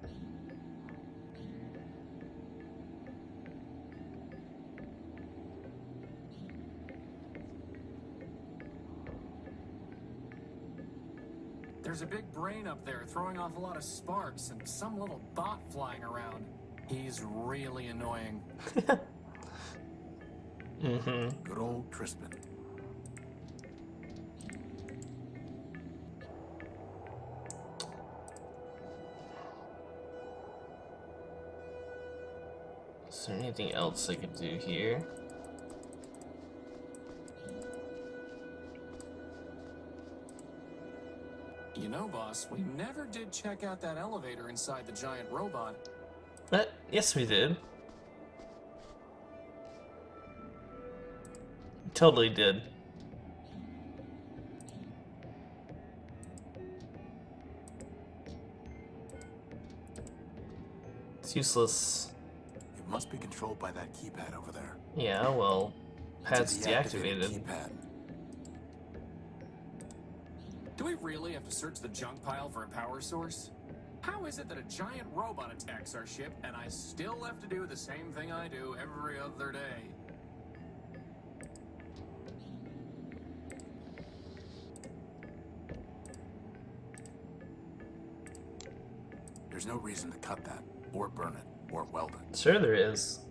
There's a big brain up there throwing off a lot of sparks and some little bot flying around. He's really annoying. Mm-hmm. Good old Crispin. Is there anything else I could do here? You know, boss, we never did check out that elevator inside the giant robot. Yes, we did. Totally did. It's useless. It must be controlled by that keypad over there. Yeah, well, pad's It's a deactivated. keypad. Do we really have to search the junk pile for a power source? How is it that a giant robot attacks our ship and I still have to do the same thing I do every other day? There's no reason to cut that, or burn it, or weld it. Sure there is.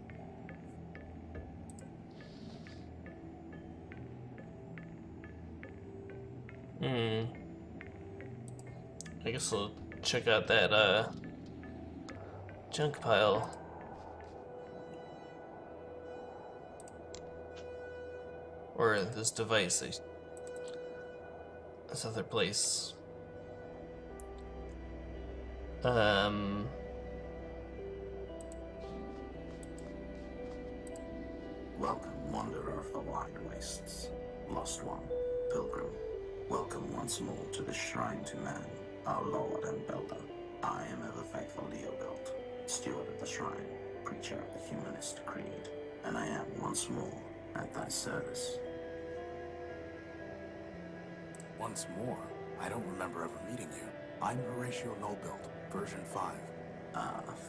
I guess we'll check out that, junk pile. Or this device, this other place. Welcome, wanderer of the wide wastes, lost one, pilgrim. Welcome once more to the shrine to man, our lord and builder. I am ever faithful Leobild, steward of the shrine, preacher of the humanist creed, and I am once more at thy service. Once more, I don't remember ever meeting you. I'm Horatio Nullbuild, version 5.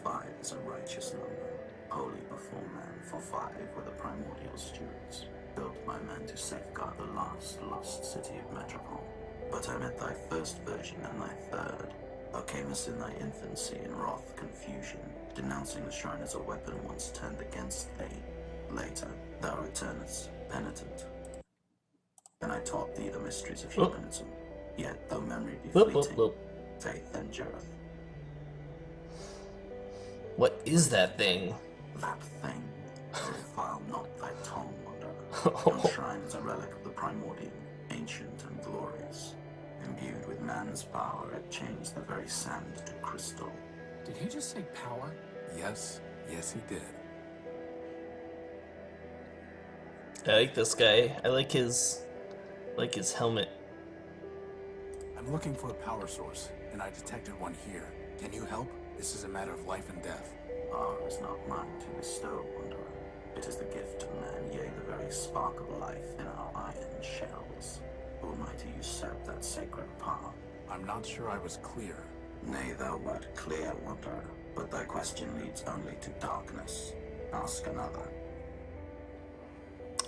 5 is a righteous number, holy before man, for 5 were the primordial stewards, built by men to safeguard the last lost city of Metropole. But I met thy first version and thy third. Thou camest in thy infancy in wrath confusion, denouncing the shrine as a weapon once turned against thee. Later, thou returnest, penitent. And I taught thee the mysteries of humanism. Yet, though memory be fleeting, faith endureth. What is that thing? That thing, defile not thy tongue, wanderer. Yon shrine is a relic of the primordium, ancient and glorious. Imbued with man's power, it changed the very sand to crystal. Did he just say power? Yes, yes he did. I like this guy. I like his helmet. I'm looking for a power source, and I detected one here. Can you help? This is a matter of life and death. Power is not mine to bestow, wanderer. It is the gift of man, yea, the very spark of life in our iron shells. Who am I to usurp that sacred power? I'm not sure I was clear. Nay, thou wert clear, wanderer, but thy question leads only to darkness. Ask another.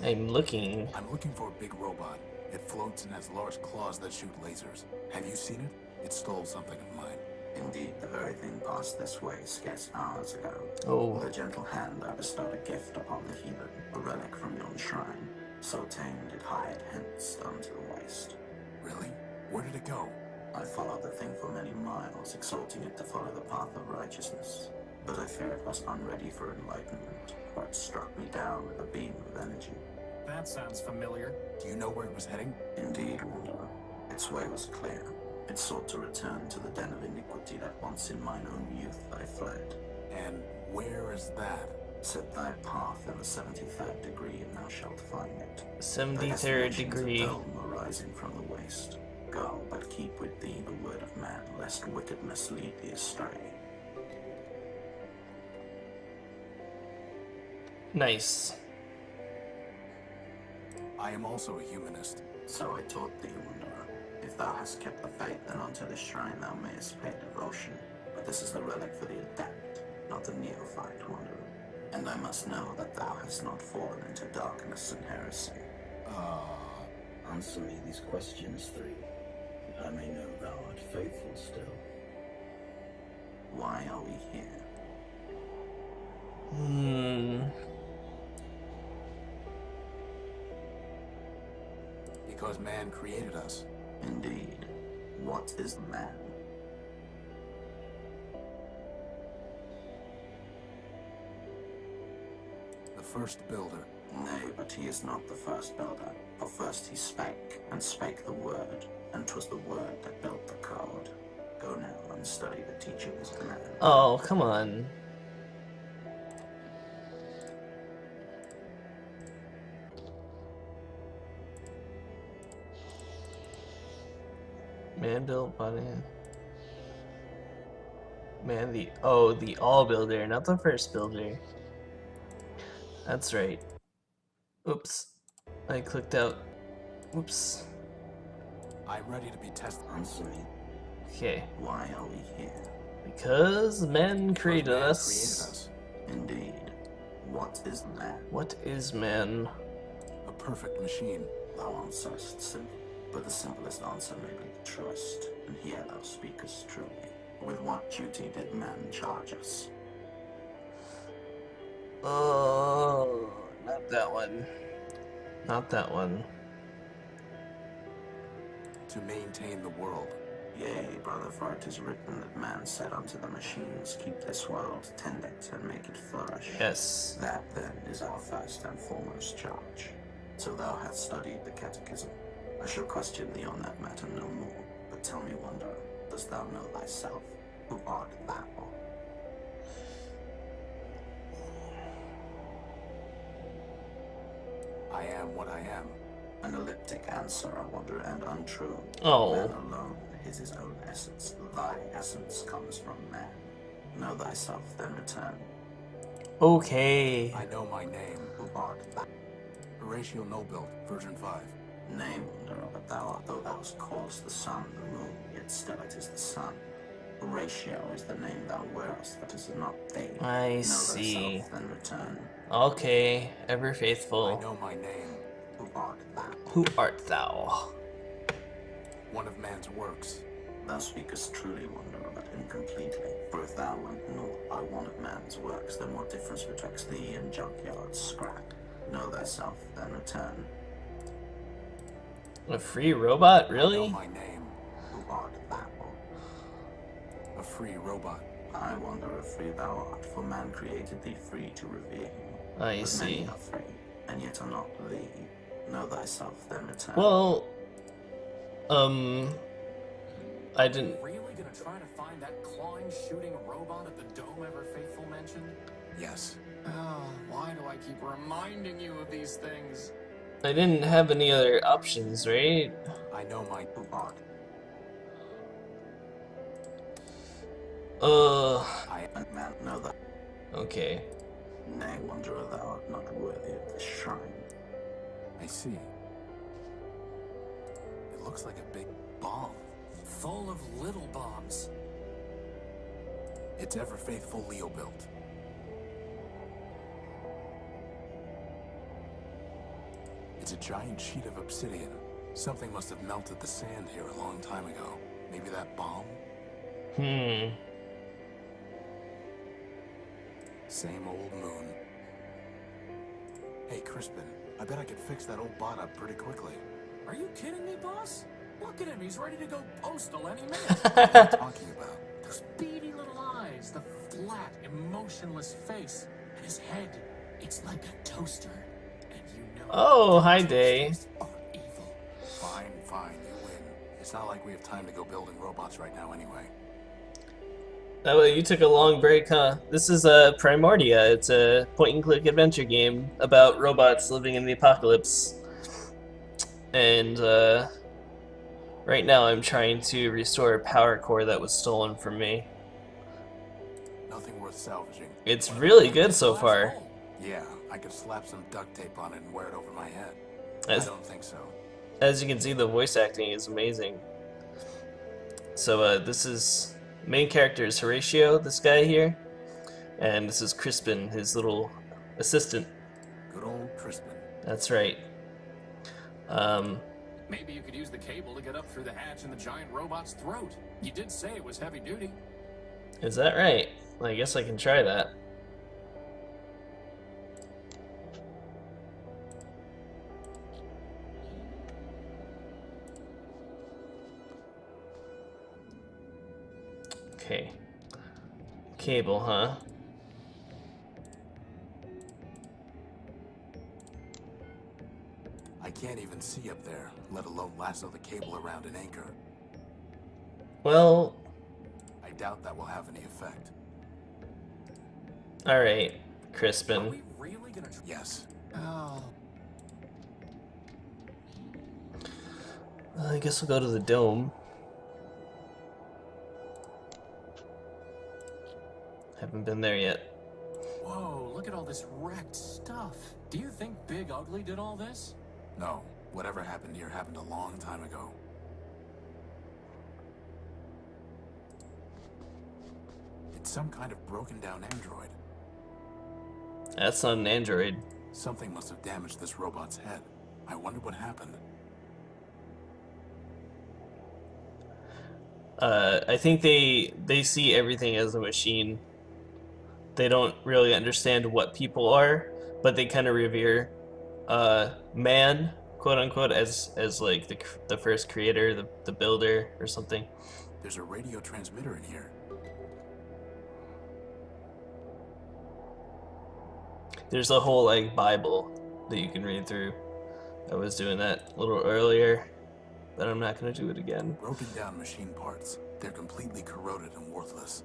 I'm looking. I'm looking for a big robot. It floats and has large claws that shoot lasers. Have you seen it? It stole something of mine. Indeed, the very thing passed this way scarce hours ago. Oh. With a gentle hand I bestowed a gift upon the heathen, a relic from yon shrine. So tamed it hied hence unto the waste. Really? Where did it go? I followed the thing for many miles, exhorting it to follow the path of righteousness. But I fear it was unready for enlightenment, for it struck me down with a beam of energy. That sounds familiar. Do you know where it was heading? Indeed, wanderer. Its way was clear. It sought to return to the den of iniquity that once in mine own youth I fled. And where is that? Set thy path in the 73rd degree, and thou shalt find it. 73rd degree. The dome arising from the waste. Go, but keep with thee the word of man, lest wickedness lead thee astray. Nice. I am also a humanist. So I taught thee, wanderer. If thou hast kept the faith, then unto this shrine thou mayest pay devotion. But this is the relic for the adept, not the neophyte wanderer. And I must know that thou hast not fallen into darkness and heresy. Answer me these questions three, that I may know thou art faithful still. Why are we here? Because man created us. Indeed. What is man? The first builder. Nay, but he is not the first builder. For first he spake, and spake the word, and 'twas the word that built the code. Go now and study the teachings of man. Oh, come on. Man built body. Man, the all builder, not the first builder. That's right. Oops. I clicked out. Oops. I'm ready to be tested. Answer me. Okay. Why are we here? Because men created Man us. Indeed. What is man? What is man? A perfect machine. Thou answerest simply, but the simplest answer may be the truest, and here thou speakest truly. With what duty did man charge us? Oh, not that one. Not that one. To maintain the world. Yea, brother, for it is written that man said unto the machines, keep this world, tend it, and make it flourish. Yes. That, then, is our first and foremost charge. So thou hast studied the catechism. I shall question thee on that matter no more. But tell me, wanderer, dost thou know thyself? Who art thou? I am what I am. An elliptic answer, I wonder, and untrue. Oh. Man alone is his own essence. Thy essence comes from man. Know thyself, then return. Okay. I know my name. Who art thou? Horatio Nobuilt, version 5. Name, wanderer, but thou art, though thou callest the sun the moon, yet still it is the sun. Horatio is the name thou wearest, but is it not thee? I Know see. thyself, then return. Okay, ever I faithful. know my name. Who art thou? Who art thou? One of man's works. Thou speakest truly, wanderer, but incompletely. For if thou wert not by one of man's works, then what difference betwixt thee and junkyard scrap? Know thyself, then return. A free robot, I know really? my name. Who art thou? A free robot. I wonder if free thou art, for man created thee free to revere him. I But see. many are free, and yet are not thee. Know thyself, then return. Well, I didn't. Really gonna try to find that clawing, shooting robot at the dome Ever Faithful mentioned? Yes. Oh, why do I keep reminding you of these things? I didn't have any other options, right? I know my... Who art? I And man, know that. Okay. Nay, wanderer, thou art not worthy of this shrine. I see. It looks like a big bomb. Full of little bombs. It's Ever Faithful Leo built. It's a giant sheet of obsidian. Something must have melted the sand here a long time ago. Maybe that bomb? Same old moon. Hey, Crispin, I bet I could fix that old bot up pretty quickly. Are you kidding me, boss? Look at him, he's ready to go postal any minute. What are you talking about? Those beady little eyes, the flat, emotionless face, and his head, it's like a toaster. And you know... Oh, hi, toasters Day. are evil. Fine, fine, you win. It's not like we have time to go building robots right now anyway. Oh, you took a long break, huh? This is Primordia. It's a point-and-click adventure game about robots living in the apocalypse. And right now I'm trying to restore a power core that was stolen from me. Nothing worth salvaging. It's really good Big so glass far. bowl. Yeah, I could slap some duct tape on it and wear it over my head. As, I don't think so. as you can see, the voice acting is amazing. So this is main character is Horatio, this guy here, and this is Crispin, his little assistant. Good old Crispin. That's right. Maybe you could use the cable to get up through the hatch in the giant robot's throat. You did say it was heavy duty. Is that right? Well, I guess I can try that. Okay. Cable, huh? I can't even see up there, let alone lasso the cable around an anchor. Well, I doubt that will have any effect. alright, Are Crispin. we really gonna try? Yes. Oh. I guess we'll go to the dome. Haven't been there yet. Whoa, look at all this wrecked stuff. Do you think Big Ugly did all this? No. Whatever happened here happened a long time ago. It's some kind of broken down android. That's not an android. Something must have damaged this robot's head. I wonder what happened. I think they see everything as a machine. They don't really understand what people are, but they kind of revere man, quote unquote, as like the first creator, the builder or something. There's a radio transmitter in here. There's a whole like Bible that you can read through. I was doing that a little earlier, but I'm not gonna do it again. Broken down machine parts. They're completely corroded and worthless.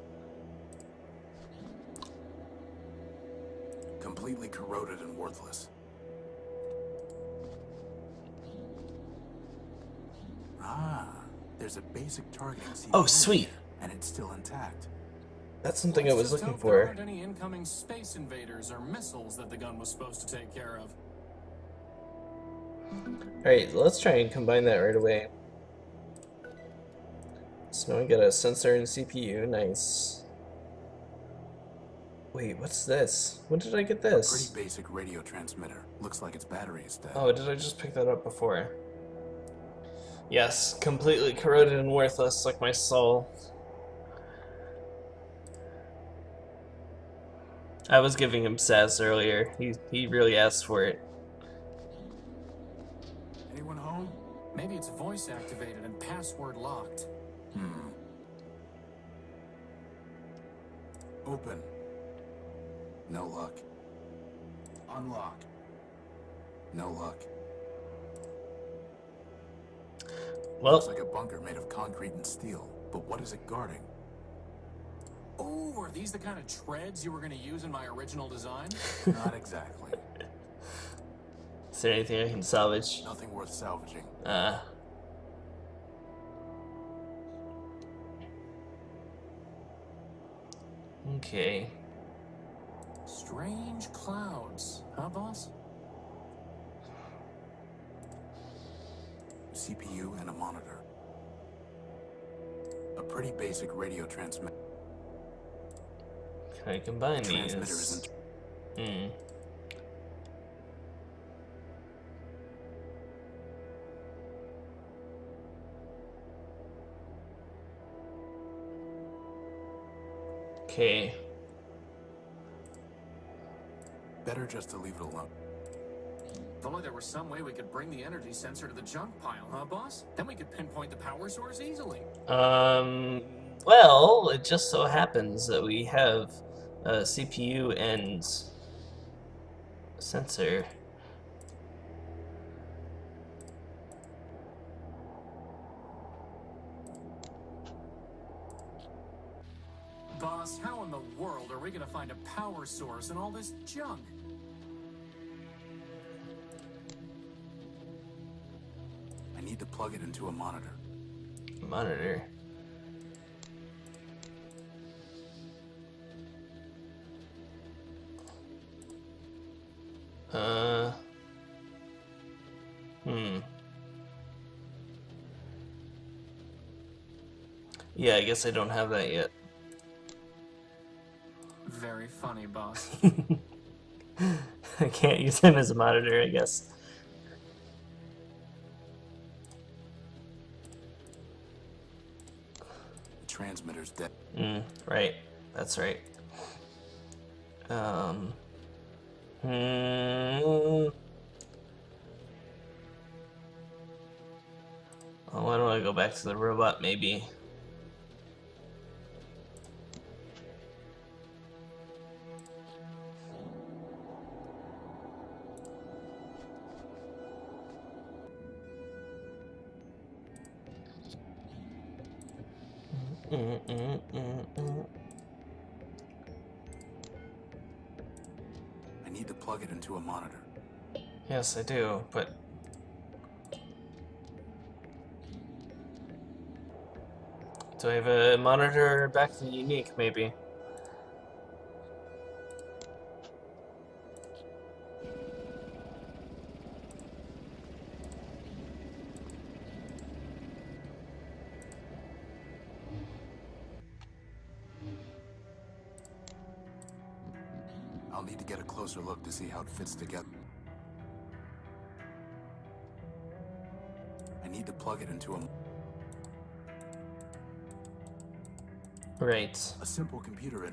Completely corroded and worthless. Ah, there's a basic targeting CPU Oh, in sweet. here, and it's still intact. That's something I was Let's just looking hope there for. aren't any incoming space invaders or missiles that the gun was supposed to take care of. Alright, let's try and combine that right away. So now we got a sensor and CPU, nice. Wait, what's this? When did I get Pretty this? basic radio transmitter. Looks like its battery is dead. Oh, did I just pick that up before? Yes, completely corroded and worthless like my soul. I was giving him sass earlier. He really asked for it. Anyone home? Maybe it's voice activated and password locked. Open. No luck. Unlock. No luck. Looks Well, like a bunker made of concrete and steel. But what is it guarding? Oh, are these the kind of treads you were going to use in my original design? Not exactly. is there anything I can salvage? Nothing worth salvaging. Okay. Strange clouds, huh, boss? CPU and a monitor. A pretty basic radio transmitter. Can I combine Transmitter these? isn't. Okay. Better just to leave it alone. If only there was some way we could bring the energy sensor to the junk pile, huh, boss? Then we could pinpoint the power source easily. Well, it just so happens that we have a CPU and sensor. Boss, how in the world are we gonna find a power source in all this junk? I need to plug it into a monitor. Monitor. Yeah, I guess I don't have that yet. Very funny, boss. I can't use him as a monitor, I guess. The transmitter's dead. Right. That's right. Oh, why don't I go back to the robot, maybe? I need to plug it into a monitor. Yes, I do, but... Do I have a monitor back to unique, maybe? I'll need to get a closer look to see how it fits together. I need to plug it into Right. a simple computer.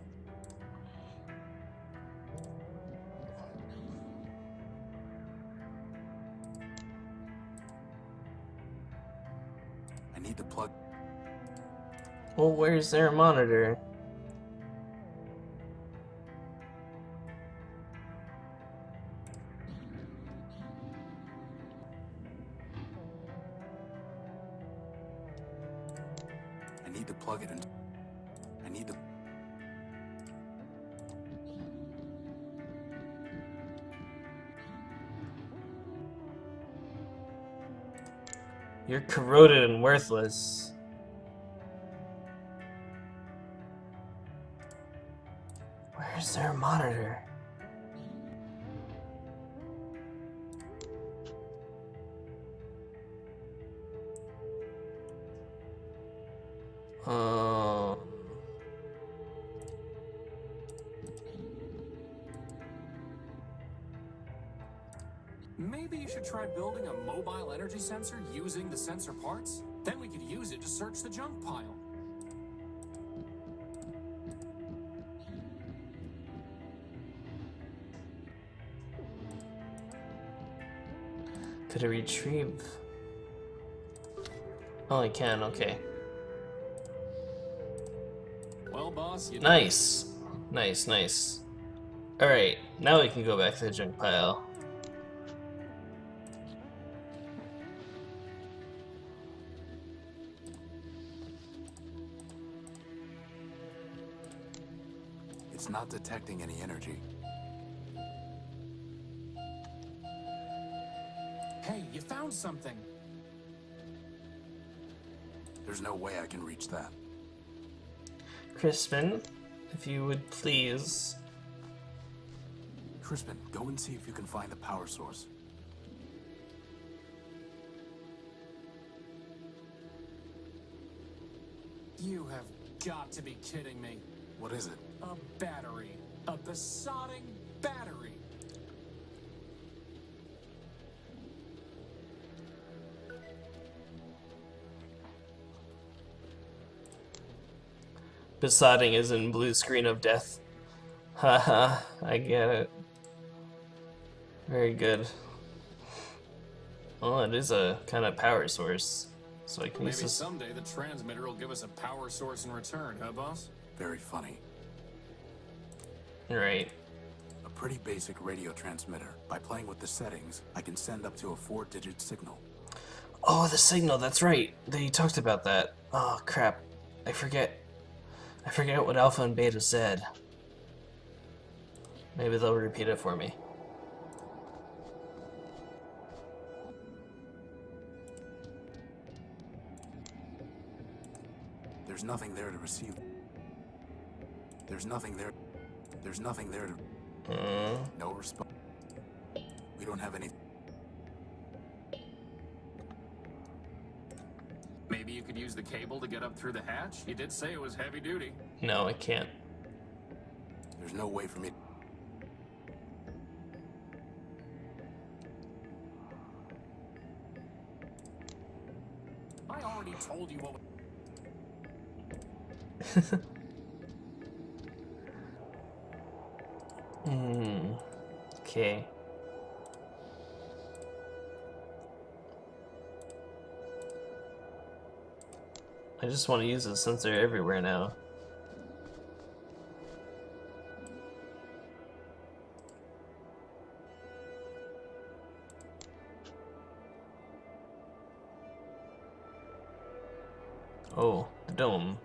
I need to plug. Well, where's their monitor? I need to plug it in. I need to. You're corroded and worthless. Where's their monitor? Maybe you should try building a mobile energy sensor using the sensor parts? Then we could use it to search the junk pile. Could I retrieve? Oh, I can, okay. Well, boss, you Nice. Nice, nice. Alright, now we can go back to the junk pile. It's not detecting any energy. Hey, you found something. There's no way I can reach that. Crispin, if you would please. Crispin, go and see if you can find the power source. You have got to be kidding me. What is it? A battery. A besotting battery. Besotting is in blue screen of death. Haha, I get it. Very good. Well, it is a kind of power source. So I can use Maybe this. someday the transmitter will give us a power source in return, huh, boss? Very funny. Right. A pretty basic radio transmitter. By playing with the settings, I can send up to a 4-digit signal. Oh, the signal, that's right. They talked about that. Oh, crap. I forget. I forget what Alpha and Beta said. Maybe they'll repeat it for me. There's nothing there to receive. There's nothing there. There's nothing there to. No response. We don't have any. Maybe you could use the cable to get up through the hatch? You did say it was heavy duty. No, I can't. There's no way for me. I already told you what. Okay. I just want to use the sensor everywhere now. Oh, the dome.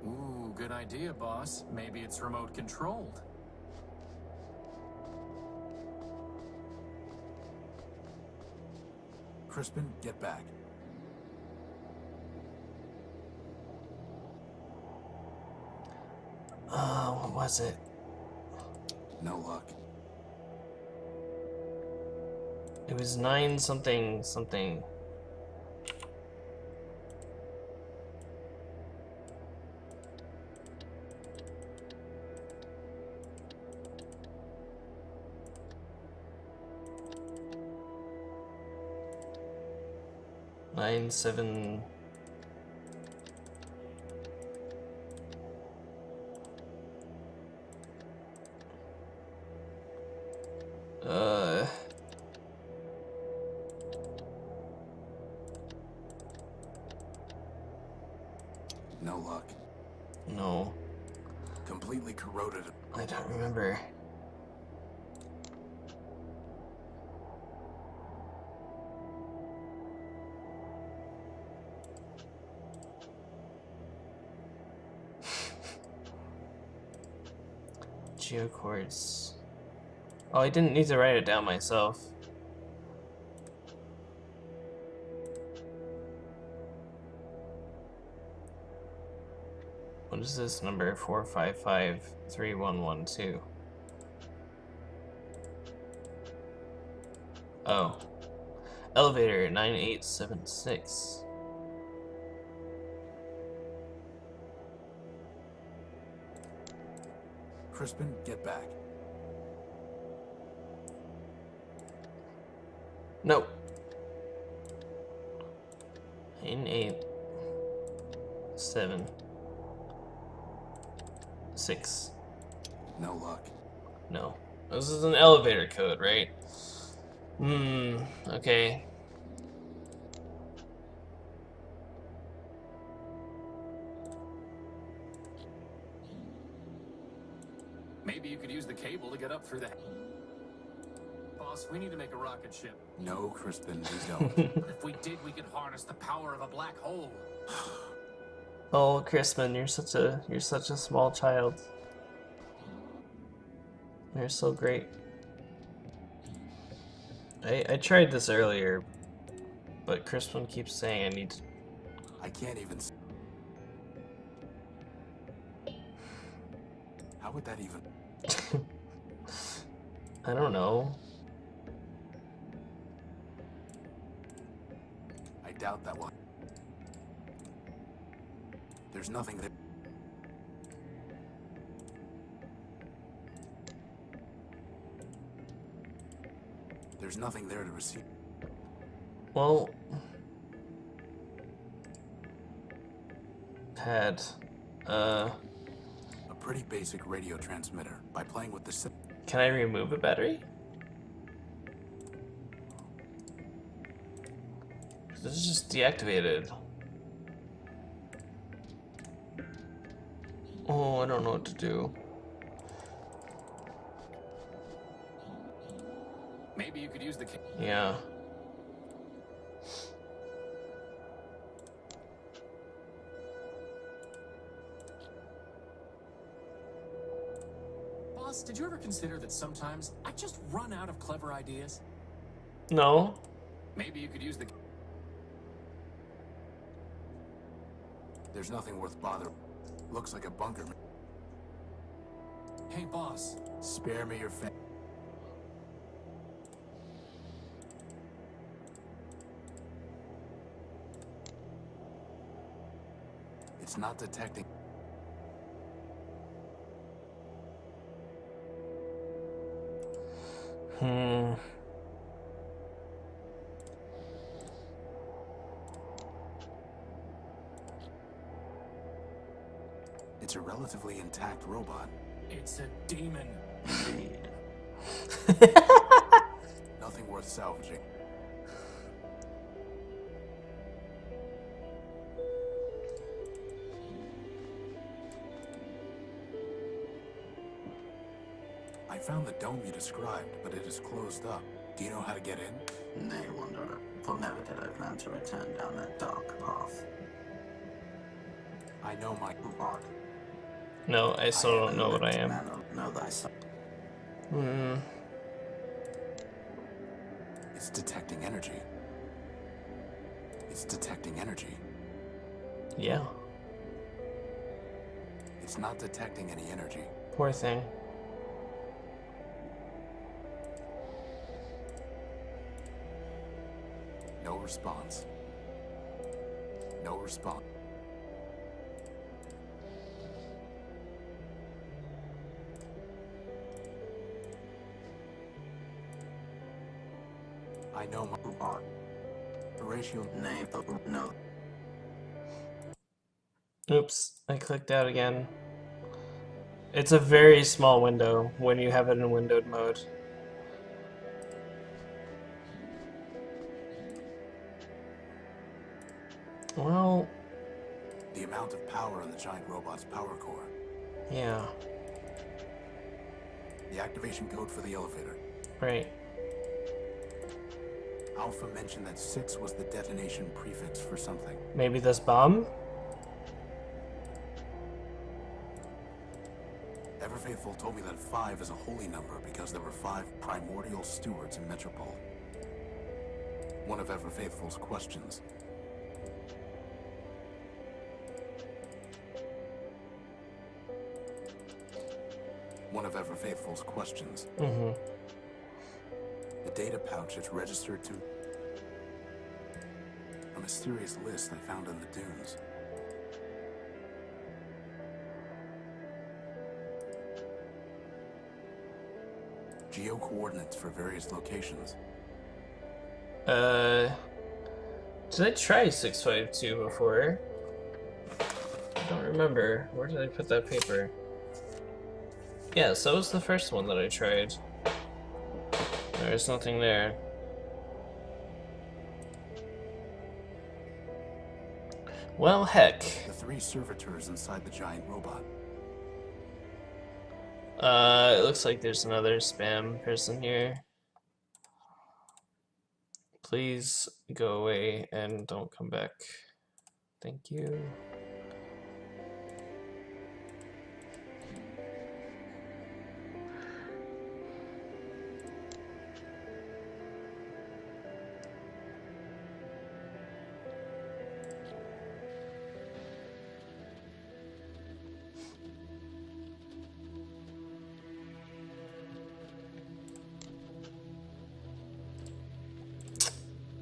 Ooh, good idea, boss. Maybe it's remote controlled. Crispin, get back. What was it? No luck. It was 9 something something. Nine, 7. No luck. No, Completely corroded. I don't remember. Geochords. Oh, I didn't need to write it down myself. What is this number? 4553112. Oh. Elevator 9876. Crispin, get back. Nope. 9876. No luck. No. This is an elevator code, right? Okay. Maybe you could use the cable to get up through the. Boss, we need to make a rocket ship. No, Crispin, we don't. If we did, we could harness the power of a black hole. Oh, Crispin, you're such a small child. You're so great. I tried this earlier, but Crispin keeps saying I need to. I can't even. How would that even? I don't know. I doubt that one. There's nothing there. There's nothing there to receive. Well, pad. A pretty basic radio transmitter. By playing with the. Can I remove a battery? This is just deactivated. Oh, I don't know what to do. Maybe you could use the... Yeah. Boss, did you ever consider that sometimes I just run out of clever ideas? No. Maybe you could use the... There's nothing worth bothering. Looks like a bunker. Hey, boss. Spare me your It's not detecting. Hmm. It's a relatively intact robot. It's a demon. Indeed. Nothing worth salvaging. I found the dome you described, but it is closed up. Do you know how to get in? Nay, Wanderer, for never did I plan to return down that dark path. I know my... Odd. No, I still don't know what I am. Know thyself. Hmm. It's detecting energy. It's detecting energy. Yeah. It's not detecting any energy. Poor thing. No response. No response. I know my... Odd. The ratio... Nay, no. Oops, I clicked out again. It's a very small window when you have it in windowed mode. Well, The amount of power in the giant robot's power core. yeah, The activation code for the elevator. right. Alpha mentioned that 6 was the detonation prefix for something. Maybe this bomb? Ever Faithful told me that 5 is a holy number because there were 5 primordial stewards in Metropole. One of Ever Faithful's questions. One of Ever Faithful's questions. Mm-hmm. The data pouch is registered to a mysterious list I found in the dunes. Geo-coordinates for various locations. Did I try 652 before? I don't remember. Where did I put that paper? Yes, that was the first one that I tried. There's nothing there. Well, heck. The 3 servitors inside the giant robot. It looks like there's another spam person here. Please go away and don't come back. Thank you.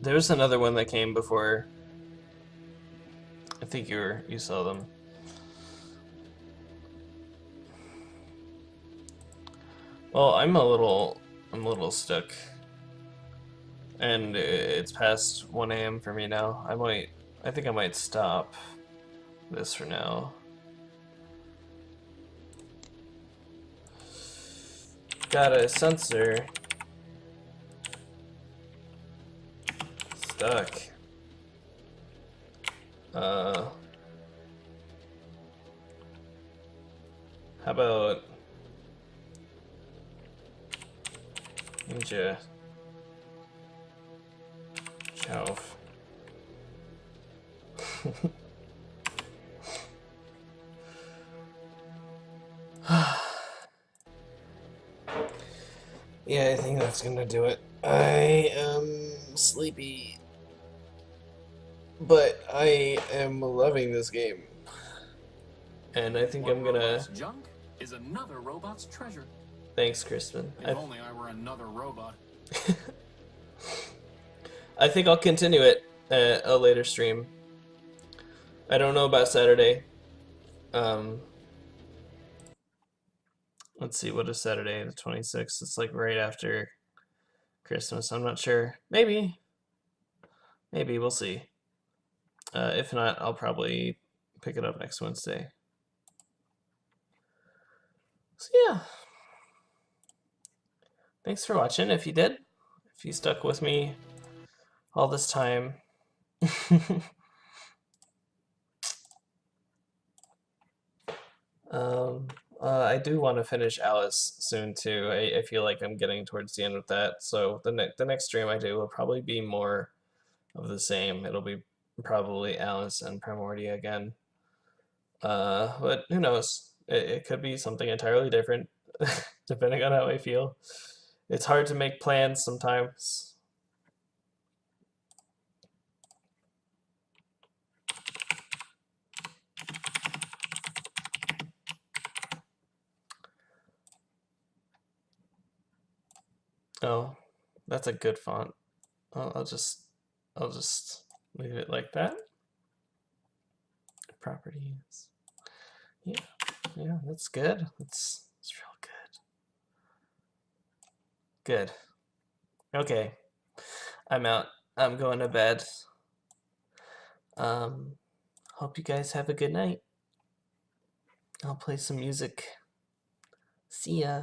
There was another one that came before. I think you saw them. Well, I'm a little stuck. And it's past 1 AM for me now. I think I might stop this for now. Got a sensor. Stuck. How about Ninja? shelf. Yeah, I think that's gonna do it. I am sleepy, but I am loving this game. And I think I'm gonna... robot's junk is another robot's treasure. Thanks, Crispin. If only I were another robot. I think I'll continue it at a later stream. I don't know about Saturday. Let's see, what is Saturday? The 26th. It's like right after Christmas. I'm not sure. Maybe. Maybe. We'll see. If not, I'll probably pick it up next Wednesday. So yeah. Thanks for watching, if you did. If you stuck with me all this time. I do want to finish Alice soon too. I feel like I'm getting towards the end of that. So the next stream I do will probably be more of the same. It'll be probably Alice and Primordia again. But who knows? It could be something entirely different, depending on how I feel. It's hard to make plans sometimes. Oh, that's a good font. I'll just leave it like that. Properties. Yeah, that's good. It's real good. Good. Okay. I'm out. I'm going to bed. Hope you guys have a good night. I'll play some music. See ya.